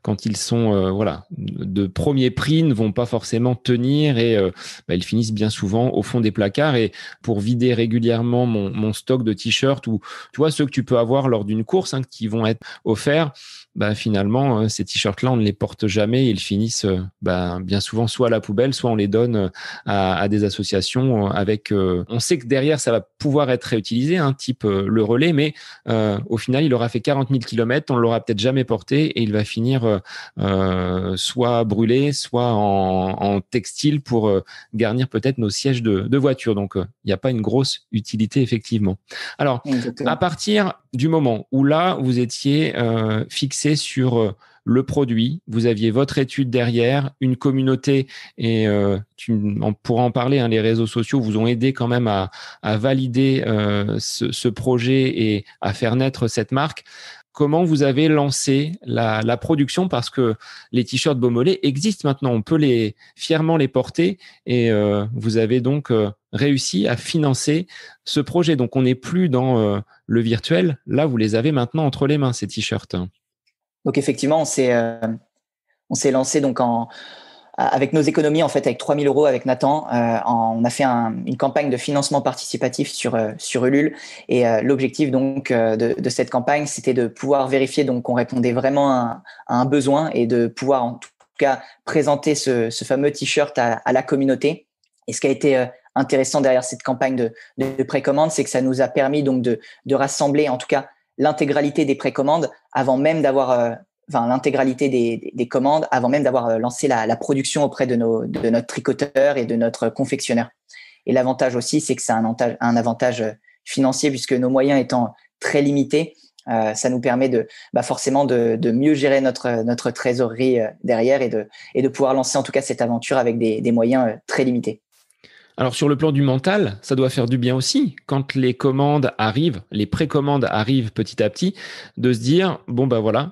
quand ils sont de premier prix, ne vont pas forcément tenir et ils finissent bien souvent au fond des placards. Et pour vider régulièrement mon stock de t-shirts ou tu vois ceux que tu peux avoir lors d'une course qui vont être offerts, finalement ces t-shirts-là on ne les porte jamais et ils finissent bien souvent soit à la poubelle, soit on les donne à des associations avec on sait que derrière, ça va pouvoir être réutilisé, type le relais, mais au final, il aura fait 40 000 kilomètres, on ne l'aura peut-être jamais porté et il va finir soit brûlé, soit en textile pour garnir peut-être nos sièges de voiture. Donc, il n'y a pas une grosse utilité, effectivement. Alors, Exactement. à partir du moment où là, vous étiez fixé sur le produit, vous aviez votre étude derrière, une communauté et on pourra en parler, les réseaux sociaux vous ont aidé quand même à valider ce projet et à faire naître cette marque. Comment vous avez lancé la production? Parce que les t-shirts Beaumolet existent maintenant, on peut fièrement les porter et vous avez donc réussi à financer ce projet. Donc on n'est plus dans le virtuel, là vous les avez maintenant entre les mains, ces t-shirts. Donc effectivement, on s'est lancé donc avec nos économies, en fait, avec 3 000 euros avec Nathan. On a fait une campagne de financement participatif sur Ulule. Et l'objectif donc de cette campagne, c'était de pouvoir vérifier donc qu'on répondait vraiment à un besoin et de pouvoir en tout cas présenter ce fameux t-shirt à la communauté. Et ce qui a été intéressant derrière cette campagne de précommande, c'est que ça nous a permis donc de rassembler en tout cas l'intégralité des précommandes avant même d'avoir l'intégralité des commandes avant même d'avoir lancé la production auprès de notre tricoteur et de notre confectionneur. Et l'avantage aussi, c'est que c'est un avantage financier puisque nos moyens étant très limités, ça nous permet forcément de mieux gérer notre trésorerie derrière et de pouvoir lancer en tout cas cette aventure avec des moyens très limités. Alors sur le plan du mental, ça doit faire du bien aussi quand les commandes arrivent, les précommandes arrivent petit à petit, de se dire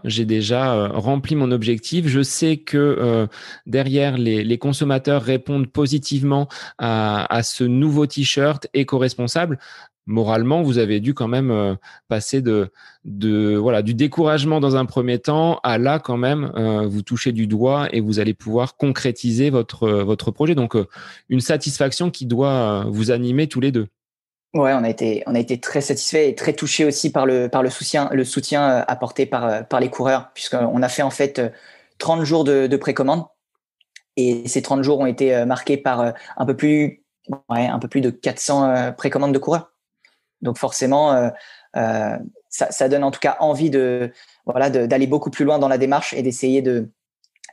j'ai déjà rempli mon objectif, je sais que derrière les consommateurs répondent positivement à ce nouveau t-shirt éco-responsable. Moralement, vous avez dû quand même passer du découragement dans un premier temps à là quand même vous touchez du doigt et vous allez pouvoir concrétiser votre projet. Donc une satisfaction qui doit vous animer tous les deux. Ouais, on a été très satisfaits et très touchés aussi par le soutien apporté par les coureurs, puisqu'on a fait en fait 30 jours de précommande. Et ces 30 jours ont été marqués par un peu plus de 400 précommandes de coureurs. Donc forcément, ça donne en tout cas envie d'aller beaucoup plus loin dans la démarche et d'essayer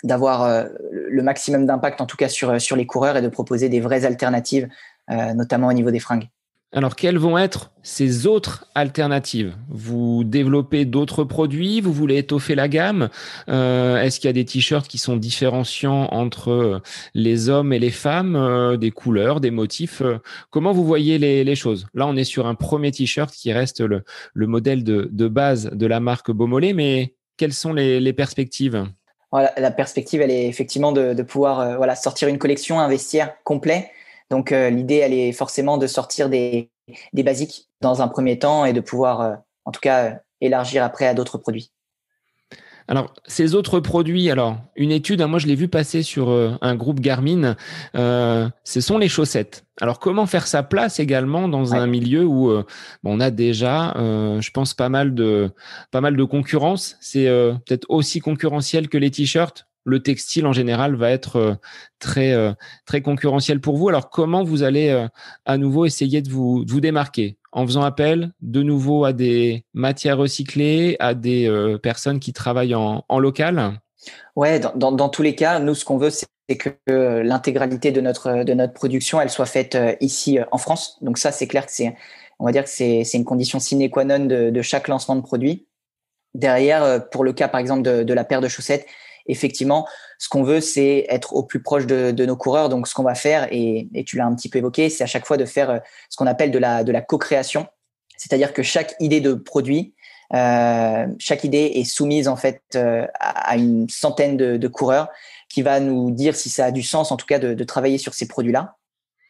d'avoir le maximum d'impact en tout cas sur les coureurs et de proposer des vraies alternatives, notamment au niveau des fringues. Alors, quelles vont être ces autres alternatives? Vous développez d'autres produits? Vous voulez étoffer la gamme? Est-ce qu'il y a des t-shirts qui sont différenciants entre les hommes et les femmes, des couleurs, des motifs? Comment vous voyez les choses? Là, on est sur un premier t-shirt qui reste le modèle de base de la marque Beaumolet, mais quelles sont les perspectives? Voilà, la perspective, elle est effectivement de pouvoir sortir une collection, un vestiaire complet. Donc, l'idée, elle est forcément de sortir des basiques dans un premier temps et de pouvoir, en tout cas, élargir après à d'autres produits. Alors, ces autres produits, une étude, moi je l'ai vu passer sur un groupe Garmin, ce sont les chaussettes. Alors, comment faire sa place également dans un milieu où on a déjà, je pense, pas mal de concurrence. C'est peut-être aussi concurrentiel que les t-shirts. Le textile en général va être très concurrentiel pour vous. Alors, comment vous allez à nouveau essayer de vous démarquer en faisant appel de nouveau à des matières recyclées, à des personnes qui travaillent en local? Ouais, dans tous les cas, nous, ce qu'on veut, c'est que l'intégralité de notre production, elle soit faite ici en France. Donc ça, c'est clair que on va dire que c'est une condition sine qua non de chaque lancement de produit. Derrière, pour le cas, par exemple, de la paire de chaussettes, effectivement, ce qu'on veut, c'est être au plus proche de nos coureurs. Donc, ce qu'on va faire, et tu l'as un petit peu évoqué, c'est à chaque fois de faire ce qu'on appelle de la co-création. C'est-à-dire que chaque idée de produit, chaque idée est soumise en fait à une centaine de coureurs qui va nous dire si ça a du sens, en tout cas, de travailler sur ces produits-là.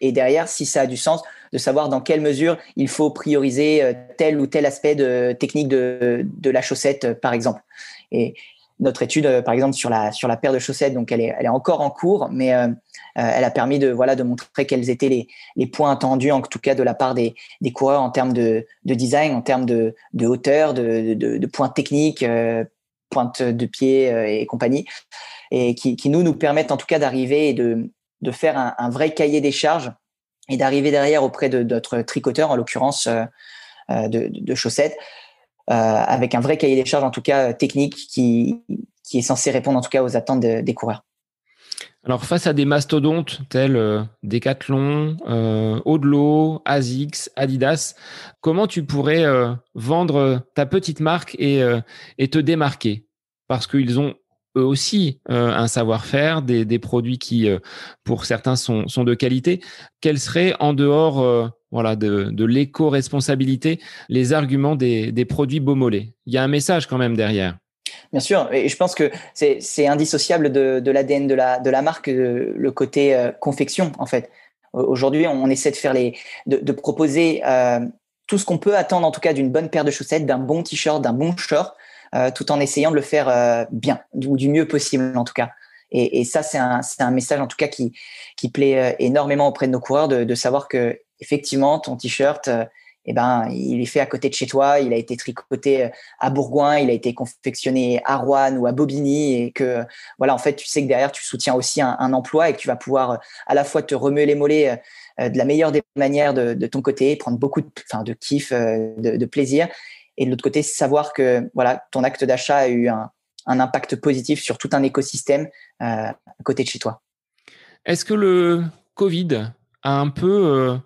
Et derrière, si ça a du sens, de savoir dans quelle mesure il faut prioriser tel ou tel aspect de technique de la chaussette, par exemple. Et notre étude, par exemple, sur la paire de chaussettes, donc elle est encore en cours, mais elle a permis de montrer quels étaient les points attendus, en tout cas de la part des coureurs en termes de design, en termes de hauteur, de points techniques, pointe de pied et compagnie, et qui nous permettent en tout cas d'arriver et de faire un vrai cahier des charges et d'arriver derrière auprès de notre tricoteur, en l'occurrence de chaussettes, avec un vrai cahier des charges, en tout cas technique, qui est censé répondre en tout cas aux attentes des coureurs. Alors, face à des mastodontes tels Decathlon, Odlo, Asics, Adidas, comment tu pourrais vendre ta petite marque et te démarquer? Parce qu'ils ont eux aussi un savoir-faire, des produits qui, pour certains, sont de qualité. Quels seraient, en dehors de l'éco-responsabilité, les arguments des produits Beaumolet? Il y a un message quand même derrière. Bien sûr, et je pense que c'est indissociable de l'ADN de la marque, le côté confection en fait. Aujourd'hui, on essaie de faire de proposer tout ce qu'on peut attendre en tout cas d'une bonne paire de chaussettes, d'un bon t-shirt, d'un bon short, tout en essayant de le faire bien ou du mieux possible en tout cas. Et ça, c'est un message en tout cas qui plaît énormément auprès de nos coureurs, de savoir que effectivement ton t-shirt il est fait à côté de chez toi, il a été tricoté à Bourgoin, il a été confectionné à Roanne ou à Bobigny, et que en fait, tu sais que derrière, tu soutiens aussi un emploi et que tu vas pouvoir à la fois te remuer les mollets de la meilleure des manières de ton côté, prendre beaucoup de kiff, de plaisir, et de l'autre côté, savoir que ton acte d'achat a eu un impact positif sur tout un écosystème à côté de chez toi. Est-ce que le Covid a un peu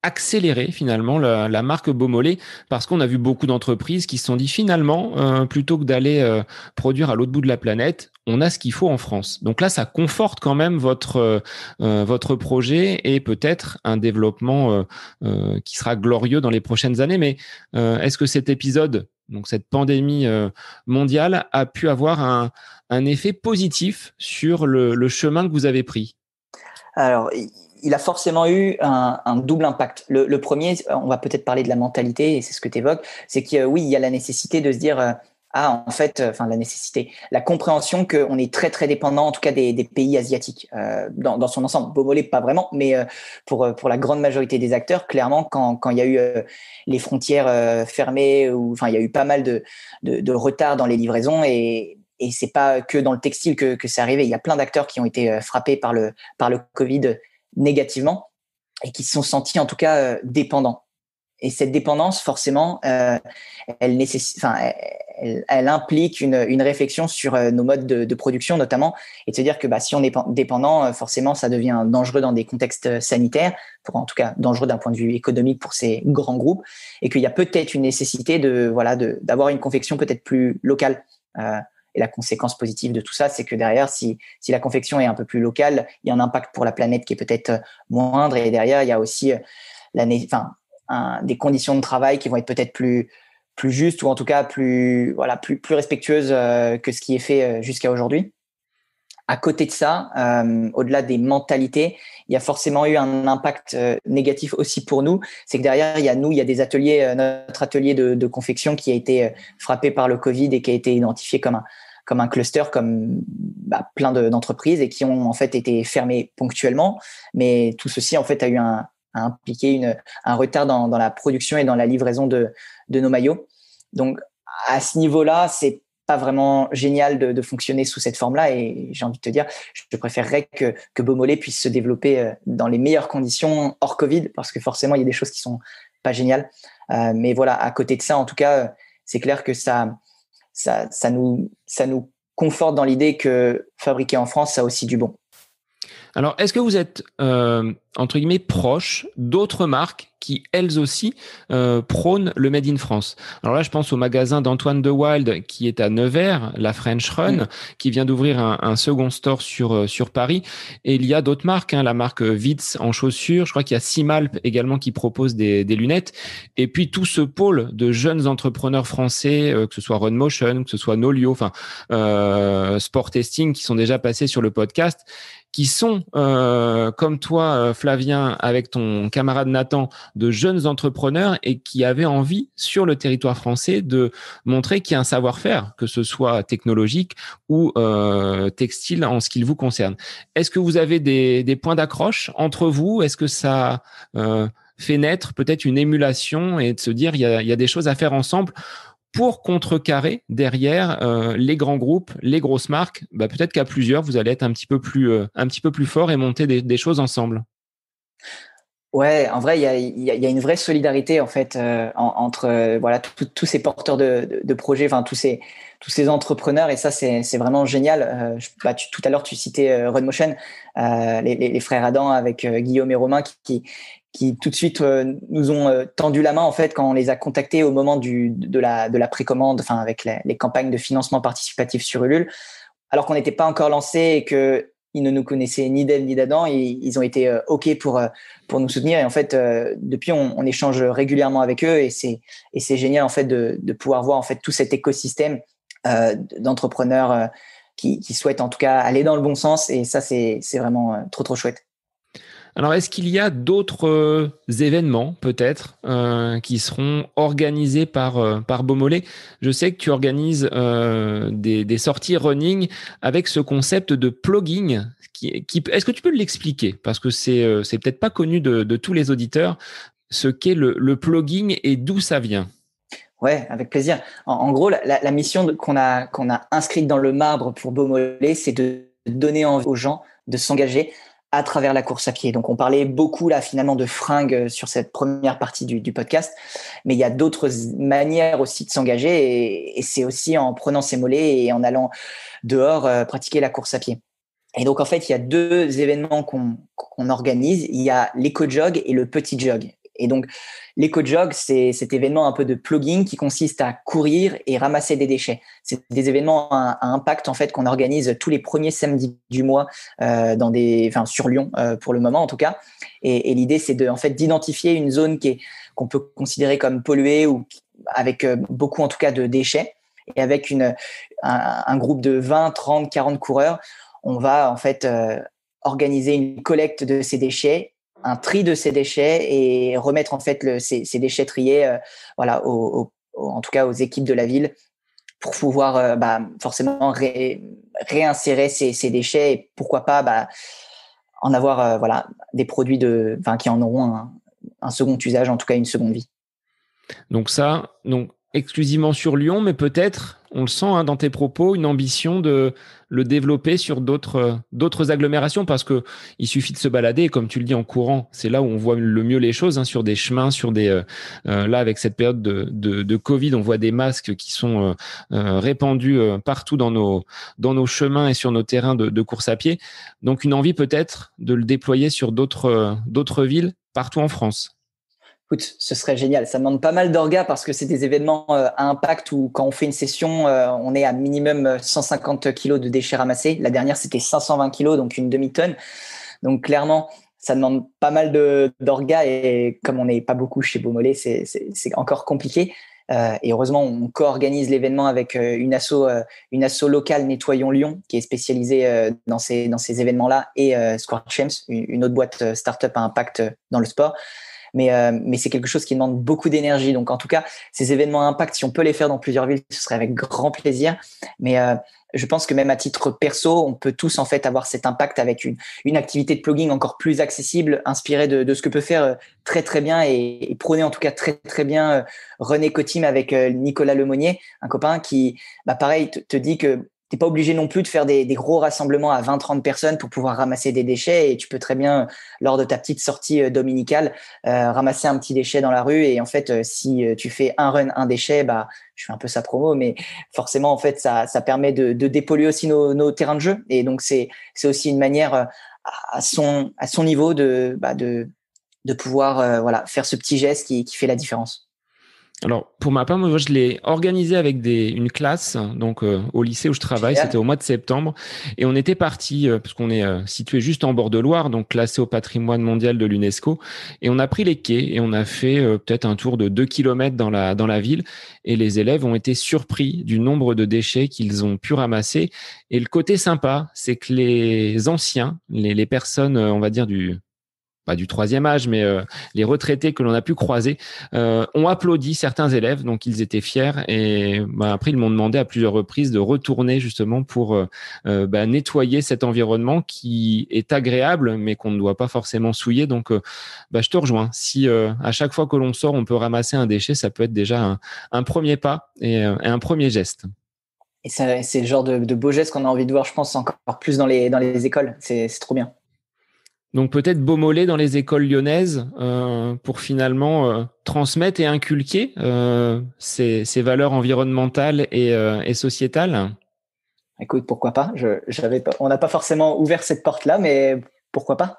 accélérer finalement la marque Beaumolet, parce qu'on a vu beaucoup d'entreprises qui se sont dit finalement, plutôt que d'aller produire à l'autre bout de la planète, on a ce qu'il faut en France. Donc là, ça conforte quand même votre projet et peut-être un développement qui sera glorieux dans les prochaines années. Mais est-ce que cet épisode, donc cette pandémie mondiale, a pu avoir un effet positif sur le chemin que vous avez pris? Alors, il a forcément eu un double impact. Le premier, on va peut-être parler de la mentalité, et c'est ce que tu évoques, c'est que oui, il y a la nécessité de se dire la nécessité, la compréhension qu'on est très très dépendant, en tout cas des pays asiatiques dans son ensemble. Beaumolet pas vraiment, mais pour la grande majorité des acteurs, clairement, quand il y a eu les frontières fermées, il y a eu pas mal de retard dans les livraisons, et et c'est pas que dans le textile que c'est arrivé. Il y a plein d'acteurs qui ont été frappés par le Covid négativement et qui se sont sentis en tout cas dépendants. Et cette dépendance, forcément, elle nécessite, enfin, elle implique une réflexion sur nos modes de production, notamment, et de se dire que si on est dépendant, forcément, ça devient dangereux dans des contextes sanitaires, en tout cas dangereux d'un point de vue économique pour ces grands groupes, et qu'il y a peut-être une nécessité d'avoir une confection peut-être plus locale. Et la conséquence positive de tout ça, c'est que derrière, si la confection est un peu plus locale, il y a un impact pour la planète qui est peut-être moindre, et derrière, il y a aussi des conditions de travail qui vont être peut-être plus justes, ou en tout cas plus respectueuses que ce qui est fait jusqu'à aujourd'hui. À côté de ça, au-delà des mentalités, il y a forcément eu un impact négatif aussi pour nous. C'est que derrière, il y a des ateliers, notre atelier de confection qui a été frappé par le Covid et qui a été identifié comme un cluster, comme plein d'entreprises, et qui ont en fait été fermées ponctuellement. Mais tout ceci en fait a impliqué un retard dans la production et dans la livraison de nos maillots. Donc à ce niveau-là, c'est pas vraiment génial de fonctionner sous cette forme-là, et j'ai envie de te dire, je préférerais que Beaumolet puisse se développer dans les meilleures conditions hors Covid, parce que forcément il y a des choses qui sont pas géniales. Mais voilà, à côté de ça, en tout cas, c'est clair que ça nous conforte dans l'idée que fabriquer en France, ça a aussi du bon. Alors, est-ce que vous êtes, entre guillemets, proche d'autres marques qui, elles aussi, prônent le Made in France? Alors là, je pense au magasin d'Antoine de Wild qui est à Nevers, la French Run, qui vient d'ouvrir un second store sur Paris. Et il y a d'autres marques, la marque Vitz en chaussures. Je crois qu'il y a Simalp également qui propose des lunettes. Et puis, tout ce pôle de jeunes entrepreneurs français, que ce soit Run Motion, que ce soit Nolio, Sport Testing, qui sont déjà passés sur le podcast, qui sont, comme toi, Flavien, avec ton camarade Nathan, de jeunes entrepreneurs et qui avaient envie, sur le territoire français, de montrer qu'il y a un savoir-faire, que ce soit technologique ou textile en ce qui vous concerne. Est-ce que vous avez des points d'accroche entre vous? Est-ce que ça fait naître peut-être une émulation et de se dire il y a des choses à faire ensemble pour contrecarrer derrière les grands groupes, les grosses marques? Peut-être qu'à plusieurs, vous allez être un petit peu plus fort et monter des choses ensemble. Ouais, en vrai, il y a une vraie solidarité en fait entre tous ces porteurs de projets, tous ces entrepreneurs, et ça c'est vraiment génial. Tout à l'heure tu citais Run Motion, les frères Adam avec Guillaume et Romain qui tout de suite nous ont tendu la main en fait quand on les a contactés au moment de la précommande, avec les campagnes de financement participatif sur Ulule, alors qu'on n'était pas encore lancé et que ils ne nous connaissaient ni d'Ève ni d'Adam, et ils ont été OK pour nous soutenir. Et en fait, depuis, on échange régulièrement avec eux, et c'est génial en fait de pouvoir voir en fait tout cet écosystème d'entrepreneurs qui souhaitent en tout cas aller dans le bon sens. Et ça, c'est vraiment trop chouette. Alors, est-ce qu'il y a d'autres événements, peut-être, qui seront organisés par Beaumolet? Je sais que tu organises des sorties running avec ce concept de plugging. Est-ce que tu peux l'expliquer? Parce que c'est peut-être pas connu de tous les auditeurs, ce qu'est le plugging et d'où ça vient. Ouais, avec plaisir. En gros, la mission qu'on a inscrite dans le marbre pour Beaumolet, c'est de donner envie aux gens de s'engager à travers la course à pied. Donc, on parlait beaucoup là finalement de fringues sur cette première partie du podcast, mais il y a d'autres manières aussi de s'engager, et c'est aussi en prenant ses mollets et en allant dehors pratiquer la course à pied. Et donc, en fait, il y a deux événements qu'on organise. Il y a l'éco-jog et le petit jog. Et donc, l'éco-jog, c'est cet événement un peu de plugging qui consiste à courir et ramasser des déchets. C'est des événements à impact en fait qu'on organise tous les premiers samedis du mois sur Lyon pour le moment en tout cas. Et l'idée, c'est d'identifier une zone qu'on peut considérer comme polluée ou avec beaucoup en tout cas de déchets. Et avec un groupe de 20, 30, 40 coureurs, on va en fait organiser une collecte de ces déchets, un tri de ces déchets, et remettre en fait ces déchets triés en tout cas aux équipes de la ville pour pouvoir forcément réinsérer ces déchets, et pourquoi pas en avoir des produits qui en auront un second usage, en tout cas une seconde vie. Donc exclusivement sur Lyon, mais peut-être, on le sent dans tes propos, une ambition de le développer sur d'autres agglomérations, parce que il suffit de se balader, et comme tu le dis, en courant, c'est là où on voit le mieux les choses, sur des chemins, sur là, avec cette période de Covid, on voit des masques qui sont répandus partout dans nos chemins et sur nos terrains de course à pied. Donc, une envie peut-être de le déployer sur d'autres villes partout en France. Écoute, ce serait génial. Ça demande pas mal d'orgas parce que c'est des événements à impact où quand on fait une session, on est à minimum 150 kilos de déchets ramassés. La dernière, c'était 520 kilos, donc une demi-tonne. Donc clairement, ça demande pas mal d'orgas et comme on n'est pas beaucoup chez Beaumolet, c'est encore compliqué. Et heureusement, on co-organise l'événement avec une asso locale Nettoyons Lyon qui est spécialisée dans ces événements-là et Square Champs, une autre boîte start-up à impact dans le sport. Mais c'est quelque chose qui demande beaucoup d'énergie. Donc, en tout cas, ces événements à impact, si on peut les faire dans plusieurs villes, ce serait avec grand plaisir. Mais je pense que même à titre perso, on peut tous en fait avoir cet impact avec une activité de plugging encore plus accessible, inspirée de ce que peut faire très très bien et prôner en tout cas très très bien René Cotim avec Nicolas Lemonnier, un copain qui, pareil, te dit que t'es pas obligé non plus de faire des gros rassemblements à 20-30 personnes pour pouvoir ramasser des déchets et tu peux très bien, lors de ta petite sortie dominicale, ramasser un petit déchet dans la rue et en fait, si tu fais un run, un déchet, je fais un peu sa promo, mais forcément, en fait, ça permet de dépolluer aussi nos terrains de jeu et donc c'est aussi une manière à son niveau de pouvoir voilà, faire ce petit geste qui fait la différence. Alors, pour ma part, moi, je l'ai organisé avec une classe, donc au lycée où je travaille, Génial. c'était au mois de septembre, et on était parti, parce qu'on est situé juste en bord de Loire, donc classé au patrimoine mondial de l'UNESCO, et on a pris les quais et on a fait peut-être un tour de 2 kilomètres dans la ville, et les élèves ont été surpris du nombre de déchets qu'ils ont pu ramasser. Et le côté sympa, c'est que les anciens, les personnes, on va dire pas du troisième âge, mais les retraités que l'on a pu croiser ont applaudi certains élèves, donc ils étaient fiers. Et après, ils m'ont demandé à plusieurs reprises de retourner justement pour nettoyer cet environnement qui est agréable, mais qu'on ne doit pas forcément souiller. Donc, je te rejoins. Si à chaque fois que l'on sort, on peut ramasser un déchet, ça peut être déjà un premier pas et un premier geste. Et c'est le genre de beau geste qu'on a envie de voir, je pense, encore plus dans les écoles. C'est trop bien. Donc peut-être Beaumolet dans les écoles lyonnaises pour finalement transmettre et inculquer ces valeurs environnementales et sociétales. Écoute, pourquoi pas, on n'a pas forcément ouvert cette porte-là, mais pourquoi pas.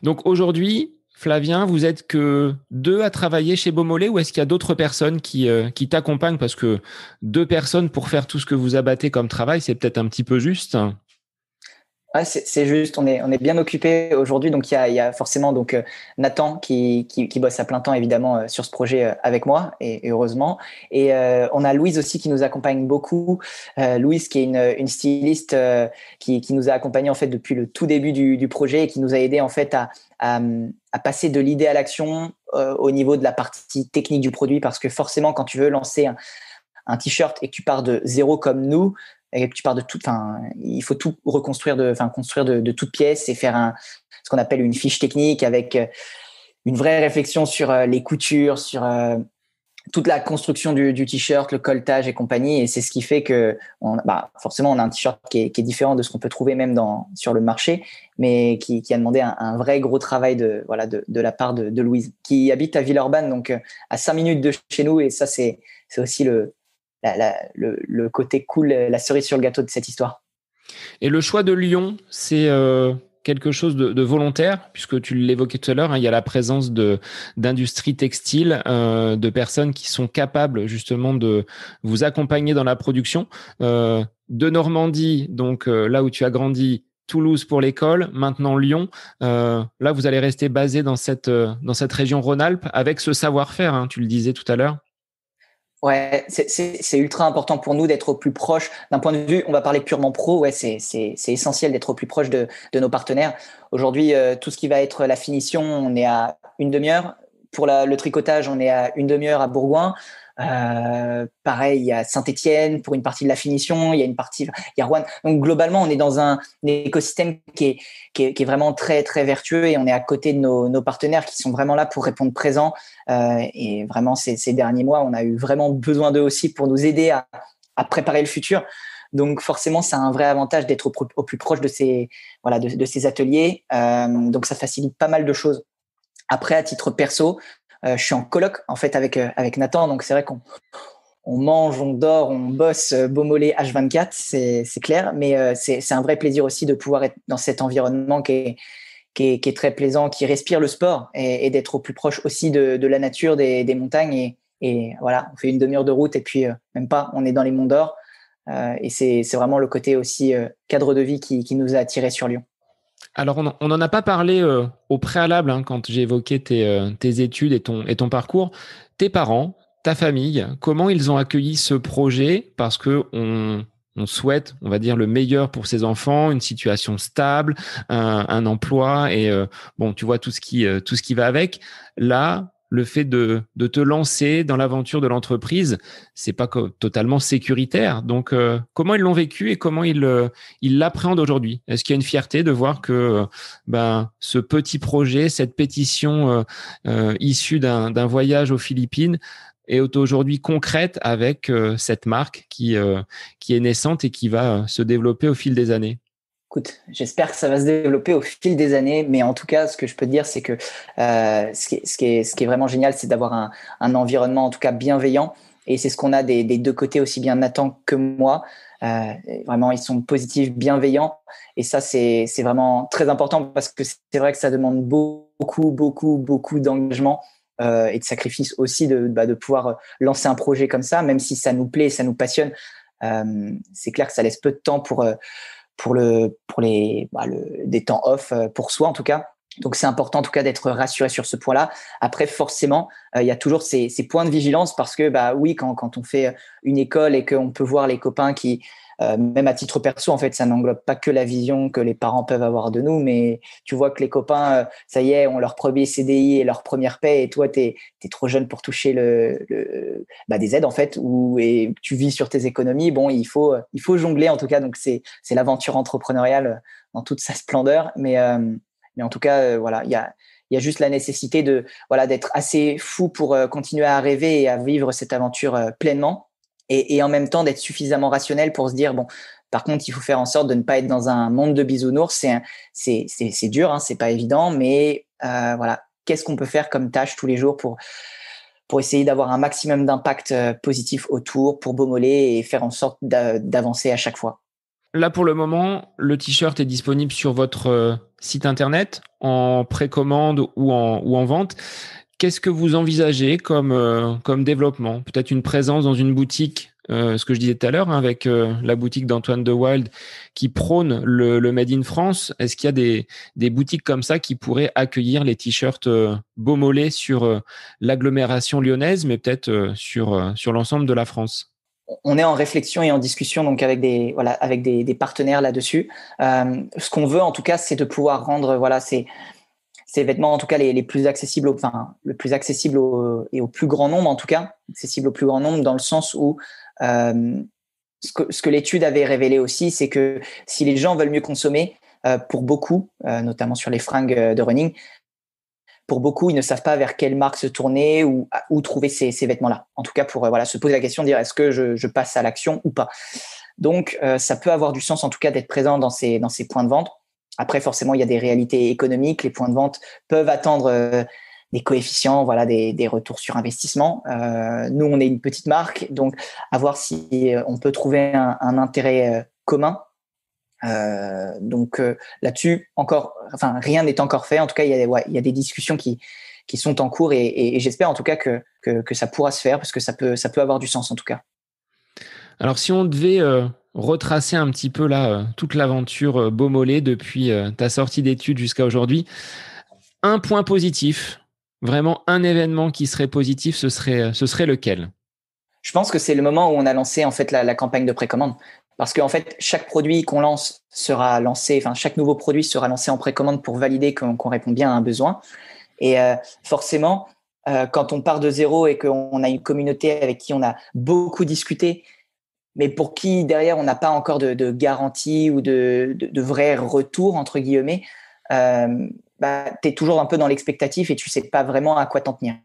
Donc aujourd'hui, Flavien, vous êtes que 2 à travailler chez Beaumolet ou est-ce qu'il y a d'autres personnes qui t'accompagnent? Parce que 2 personnes pour faire tout ce que vous abattez comme travail, c'est peut-être un petit peu juste. Ouais, c'est juste, on est bien occupé aujourd'hui, donc il y a forcément donc Nathan qui bosse à plein temps évidemment sur ce projet avec moi et heureusement, et on a Louise aussi qui nous accompagne beaucoup. Louise qui est une styliste qui nous a accompagnés en fait depuis le tout début du projet et qui nous a aidé en fait à passer de l'idée à l'action au niveau de la partie technique du produit, parce que forcément quand tu veux lancer un t-shirt et que tu pars de zéro comme nous, et que tu pars de tout, il faut tout reconstruire construire de toutes pièces et faire ce qu'on appelle une fiche technique avec une vraie réflexion sur les coutures, sur toute la construction du t-shirt, le colletage et compagnie. Et c'est ce qui fait que forcément, on a un t-shirt qui est différent de ce qu'on peut trouver même sur le marché, mais qui a demandé un vrai gros travail de la part de Louise, qui habite à Villeurbanne, donc à 5 minutes de chez nous. Et ça, c'est aussi le côté cool, la cerise sur le gâteau de cette histoire. Et le choix de Lyon, c'est quelque chose de volontaire, puisque tu l'évoquais tout à l'heure, il y a la présence d'industries textiles, de personnes qui sont capables justement de vous accompagner dans la production. De Normandie, donc là où tu as grandi, Toulouse pour l'école, maintenant Lyon. Là, vous allez rester basé dans cette région Rhône-Alpes avec ce savoir-faire, tu le disais tout à l'heure. Ouais, c'est ultra important pour nous d'être au plus proche. D'un point de vue, on va parler purement pro, ouais, c'est essentiel d'être au plus proche de nos partenaires. Aujourd'hui, tout ce qui va être la finition, on est à une demi-heure. Pour le tricotage, on est à une demi-heure à Bourgoin. Pareil, il y a Saint-Étienne pour une partie de la finition, il y a Rouen. Donc globalement, on est dans un écosystème qui est vraiment très très vertueux et on est à côté de nos partenaires qui sont vraiment là pour répondre présent. Et vraiment, ces derniers mois, on a eu vraiment besoin d'eux aussi pour nous aider à préparer le futur. Donc forcément, c'est un vrai avantage d'être au plus proche de ces ateliers. Donc ça facilite pas mal de choses. Après, à titre perso, je suis en coloc en fait avec Nathan. Donc c'est vrai qu'on mange, on dort, on bosse Beaumolet H24, c'est clair. Mais c'est un vrai plaisir aussi de pouvoir être dans cet environnement qui est très plaisant, qui respire le sport et d'être au plus proche aussi de la nature, des montagnes. Et voilà, on fait une demi-heure de route et puis même pas, on est dans les Monts d'Or. Et c'est vraiment le côté aussi cadre de vie qui nous a attirés sur Lyon. Alors, on n'en a pas parlé au préalable quand j'ai évoqué tes études et ton parcours. Tes parents, ta famille, comment ils ont accueilli ce projet? Parce que on souhaite, on va dire, le meilleur pour ses enfants, une situation stable, un emploi et bon, tu vois tout ce qui va avec. Là, le fait de te lancer dans l'aventure de l'entreprise, c'est pas totalement sécuritaire. Donc, comment ils l'ont vécu et comment ils l'appréhendent aujourd'hui? Est-ce qu'il y a une fierté de voir que ce petit projet, cette pétition issue d'un voyage aux Philippines est aujourd'hui concrète avec cette marque qui est naissante et qui va se développer au fil des années? Écoute, j'espère que ça va se développer au fil des années, mais en tout cas, ce que je peux te dire, c'est que ce qui est vraiment génial, c'est d'avoir un environnement en tout cas bienveillant, et c'est ce qu'on a des deux côtés, aussi bien Nathan que moi. Vraiment, ils sont positifs, bienveillants, et ça, c'est vraiment très important parce que c'est vrai que ça demande beaucoup, beaucoup, beaucoup d'engagement et de sacrifice aussi de pouvoir lancer un projet comme ça, même si ça nous plaît, ça nous passionne. C'est clair que ça laisse peu de temps des temps off pour soi en tout cas. Donc c'est important en tout cas d'être rassuré sur ce point-là. Après forcément, il y a toujours ces points de vigilance parce que oui, quand on fait une école et qu'on peut voir les copains qui même à titre perso en fait, ça n'englobe pas que la vision que les parents peuvent avoir de nous, mais tu vois que les copains ça y est, ont leur premier CDI et leur première paie et toi t'es trop jeune pour toucher des aides en fait, et tu vis sur tes économies. Bon, il faut jongler en tout cas. Donc c'est l'aventure entrepreneuriale dans toute sa splendeur, mais en tout cas, voilà, il y a juste la nécessité d'être assez fou pour continuer à rêver et à vivre cette aventure pleinement, et en même temps d'être suffisamment rationnel pour se dire bon, par contre, il faut faire en sorte de ne pas être dans un monde de bisounours. C'est dur, hein, c'est pas évident, mais voilà, qu'est-ce qu'on peut faire comme tâche tous les jours pour essayer d'avoir un maximum d'impact positif autour pour Beaumolet et faire en sorte d'avancer à chaque fois. Là, pour le moment, le t-shirt est disponible sur votre site internet en précommande ou en vente. Qu'est-ce que vous envisagez comme développement? Peut-être une présence dans une boutique, ce que je disais tout à l'heure, avec la boutique d'Antoine de Wild qui prône le Made in France. Est-ce qu'il y a des boutiques comme ça qui pourraient accueillir les t-shirts Beaumolet sur l'agglomération lyonnaise, mais peut-être sur l'ensemble de la France? On est en réflexion et en discussion donc avec des partenaires là-dessus. Ce qu'on veut en tout cas, c'est de pouvoir rendre ces vêtements en tout cas les plus accessibles, le plus accessible et au plus grand nombre en tout cas, accessible au plus grand nombre dans le sens où ce que l'étude avait révélé aussi, c'est que si les gens veulent mieux consommer, pour beaucoup, notamment sur les fringues de running, pour beaucoup, ils ne savent pas vers quelle marque se tourner ou où trouver ces vêtements-là. En tout cas, pour se poser la question de dire est-ce que je passe à l'action ou pas. Donc, ça peut avoir du sens en tout cas d'être présent dans ces points de vente. Après, forcément, il y a des réalités économiques. Les points de vente peuvent attendre des coefficients, des retours sur investissement. Nous, on est une petite marque, donc à voir si on peut trouver un intérêt commun. Donc là-dessus, rien n'est encore fait. En tout cas, il y a des discussions qui sont en cours et j'espère en tout cas que ça pourra se faire parce que ça peut avoir du sens en tout cas. Alors, si on devait retracer un petit peu là toute l'aventure Beaumolet depuis ta sortie d'études jusqu'à aujourd'hui, un point positif, vraiment un événement qui serait positif, ce serait lequel? Je pense que c'est le moment où on a lancé en fait la campagne de précommande. Parce qu'en fait, chaque produit qu'on lance sera lancé, chaque nouveau produit sera lancé en précommande pour valider qu'on répond bien à un besoin. Et forcément, quand on part de zéro et qu'on a une communauté avec qui on a beaucoup discuté, mais pour qui derrière on n'a pas encore de garantie ou de vrai retour entre guillemets, tu es toujours un peu dans l'expectatif et tu sais pas vraiment à quoi t'en tenir.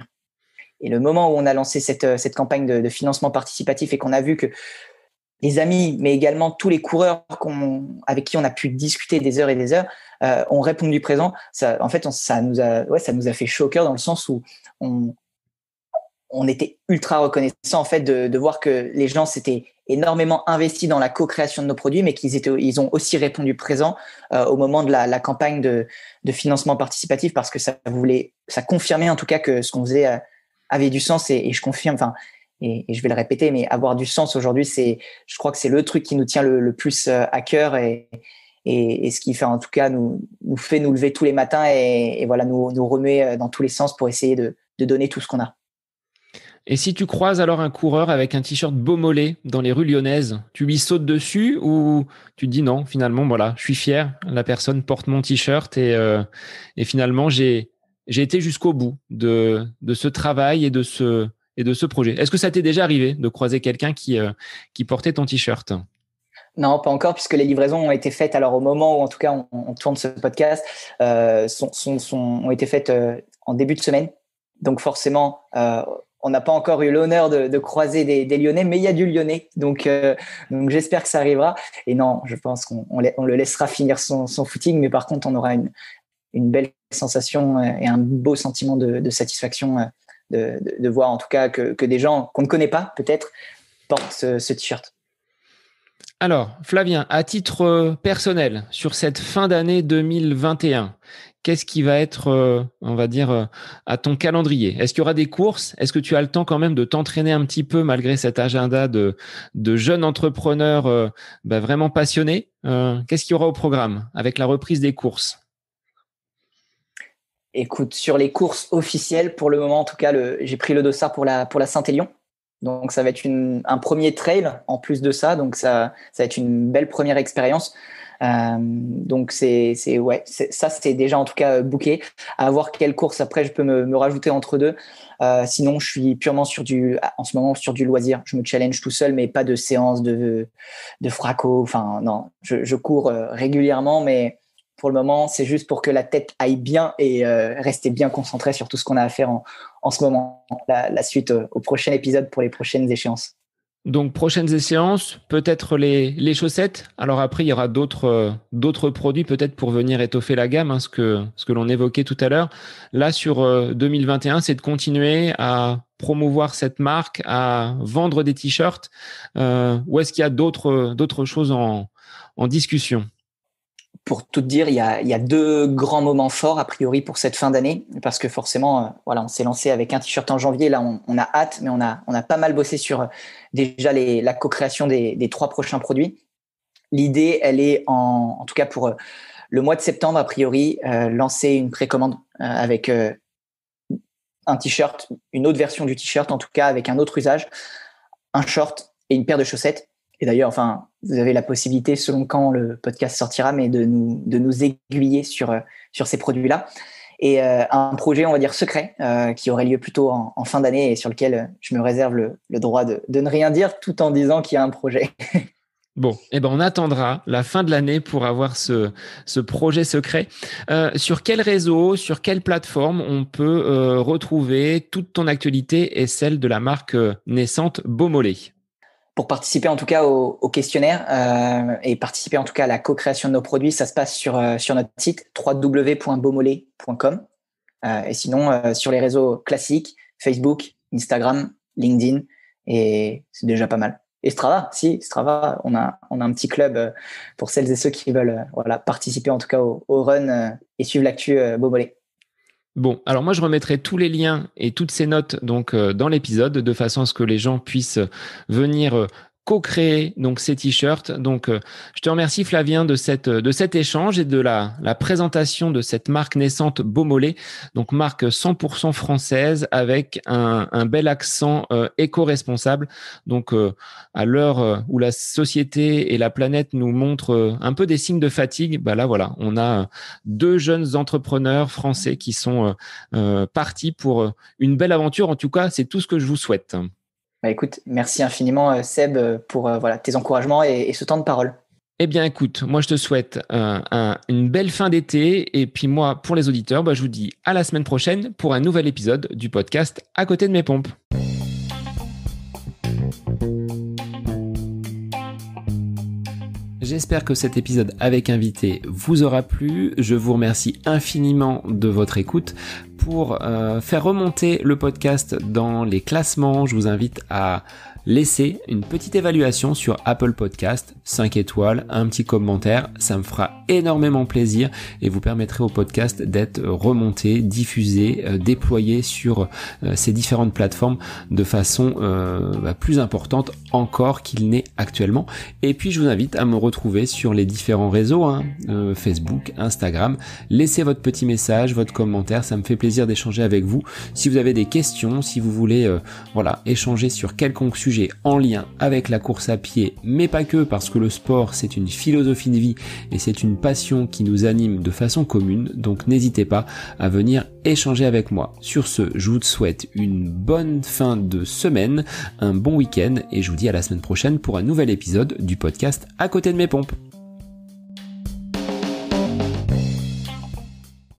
Et le moment où on a lancé cette campagne de financement participatif et qu'on a vu que les amis, mais également tous les coureurs avec qui on a pu discuter des heures et des heures, ont répondu présent. Ça, en fait, ça nous a fait chaud au cœur dans le sens où on était ultra reconnaissant en fait de voir que les gens s'étaient énormément investis dans la co-création de nos produits, mais ils ont aussi répondu présent au moment de la campagne de financement participatif parce que ça confirmait en tout cas que ce qu'on faisait avait du sens et je confirme. Enfin, et je vais le répéter, mais avoir du sens aujourd'hui, je crois que c'est le truc qui nous tient le plus à cœur et ce qui fait en tout cas nous fait nous lever tous les matins et voilà nous remuer dans tous les sens pour essayer de donner tout ce qu'on a. Et si tu croises alors un coureur avec un t-shirt Beaumolet dans les rues lyonnaises, tu lui sautes dessus ou tu te dis non, finalement, voilà, je suis fier, la personne porte mon t-shirt et finalement, j'ai été jusqu'au bout de ce travail et de ce projet. Est-ce que ça t'est déjà arrivé de croiser quelqu'un qui portait ton t-shirt? Non, pas encore, puisque les livraisons ont été faites. Alors, au moment où, en tout cas, on tourne ce podcast, ont été faites en début de semaine. Donc, forcément, on n'a pas encore eu l'honneur de croiser des Lyonnais, mais il y a du Lyonnais. Donc j'espère que ça arrivera. Et non, je pense qu'on le laissera finir son footing, mais par contre, on aura une belle sensation et un beau sentiment de satisfaction de voir, en tout cas, que des gens qu'on ne connaît pas, peut-être, portent ce t-shirt. Alors, Flavien, à titre personnel, sur cette fin d'année 2021, qu'est-ce qui va être, on va dire, à ton calendrier? Est-ce qu'il y aura des courses? Est-ce que tu as le temps quand même de t'entraîner un petit peu malgré cet agenda de jeunes entrepreneurs vraiment passionnés? Qu'est-ce qu'il y aura au programme avec la reprise des courses? Écoute, sur les courses officielles, pour le moment, en tout cas, j'ai pris le dossard pour la Saint-Élion. Donc, ça va être un premier trail en plus de ça. Donc, ça va être une belle première expérience. Donc, ça, c'est déjà en tout cas booké. À voir quelle course après je peux me rajouter entre deux. Sinon, je suis purement en ce moment sur du loisir. Je me challenge tout seul, mais pas de séance de fraco. Enfin, non, je cours régulièrement, mais pour le moment, c'est juste pour que la tête aille bien et rester bien concentré sur tout ce qu'on a à faire en ce moment. La suite au prochain épisode pour les prochaines échéances. Donc, prochaines échéances, peut-être les chaussettes. Alors après, il y aura d'autres produits peut-être pour venir étoffer la gamme, ce que l'on évoquait tout à l'heure. Là, sur 2021, c'est de continuer à promouvoir cette marque, à vendre des t-shirts. Ou est-ce qu'il y a d'autres choses en discussion? Pour tout te dire, il y a deux grands moments forts a priori pour cette fin d'année parce que forcément, on s'est lancé avec un t-shirt en janvier. Là, on a hâte, mais on a pas mal bossé sur déjà la co-création des 3 prochains produits. L'idée, elle est en tout cas pour le mois de septembre a priori, lancer une précommande avec un t-shirt, une autre version du t-shirt en tout cas avec un autre usage, un short et une paire de chaussettes. Et d'ailleurs, vous avez la possibilité, selon quand le podcast sortira, mais de nous aiguiller sur ces produits-là. Et un projet, on va dire, secret, qui aurait lieu plutôt en fin d'année et sur lequel je me réserve le droit de ne rien dire tout en disant qu'il y a un projet. Bon, on attendra la fin de l'année pour avoir ce projet secret. Sur quel réseau, sur quelle plateforme on peut retrouver toute ton actualité et celle de la marque naissante Beaumolet? Pour participer en tout cas au questionnaire et participer en tout cas à la co-création de nos produits, ça se passe sur notre site www.beaumolet.com et sinon sur les réseaux classiques, Facebook, Instagram, LinkedIn, et c'est déjà pas mal. Et Strava, on a un petit club pour celles et ceux qui veulent participer en tout cas au run et suivre l'actu Beaumolet. Bon, alors moi je remettrai tous les liens et toutes ces notes donc dans l'épisode de façon à ce que les gens puissent venir co-créé donc ces t-shirts. Donc, je te remercie Flavien de cet échange et de la présentation de cette marque naissante Beaumolet, donc marque 100% française avec un bel accent éco-responsable. Donc, à l'heure où la société et la planète nous montrent un peu des signes de fatigue, bah là voilà, on a deux jeunes entrepreneurs français qui sont partis pour une belle aventure. En tout cas, c'est tout ce que je vous souhaite. Bah écoute, merci infiniment Seb pour tes encouragements et ce temps de parole. Eh bien écoute, moi je te souhaite une belle fin d'été et puis moi pour les auditeurs, je vous dis à la semaine prochaine pour un nouvel épisode du podcast À côté de mes pompes. J'espère que cet épisode avec invité vous aura plu. Je vous remercie infiniment de votre écoute. Pour faire remonter le podcast dans les classements, je vous invite à laisser une petite évaluation sur Apple Podcast, 5 étoiles, un petit commentaire, ça me fera énormément plaisir et vous permettrez au podcast d'être remonté, diffusé, déployé sur ces différentes plateformes de façon plus importante encore qu'il n'est actuellement. Et puis je vous invite à me retrouver sur les différents réseaux, Facebook, Instagram. Laissez votre petit message, votre commentaire, ça me fait plaisir d'échanger avec vous. Si vous avez des questions, si vous voulez échanger sur quelconque sujet en lien avec la course à pied, mais pas que, parce que le sport c'est une philosophie de vie et c'est une passion qui nous anime de façon commune, donc n'hésitez pas à venir échanger avec moi. Sur ce, je vous souhaite une bonne fin de semaine, un bon week-end et je vous dis à la semaine prochaine pour un nouvel épisode du podcast À côté de mes pompes.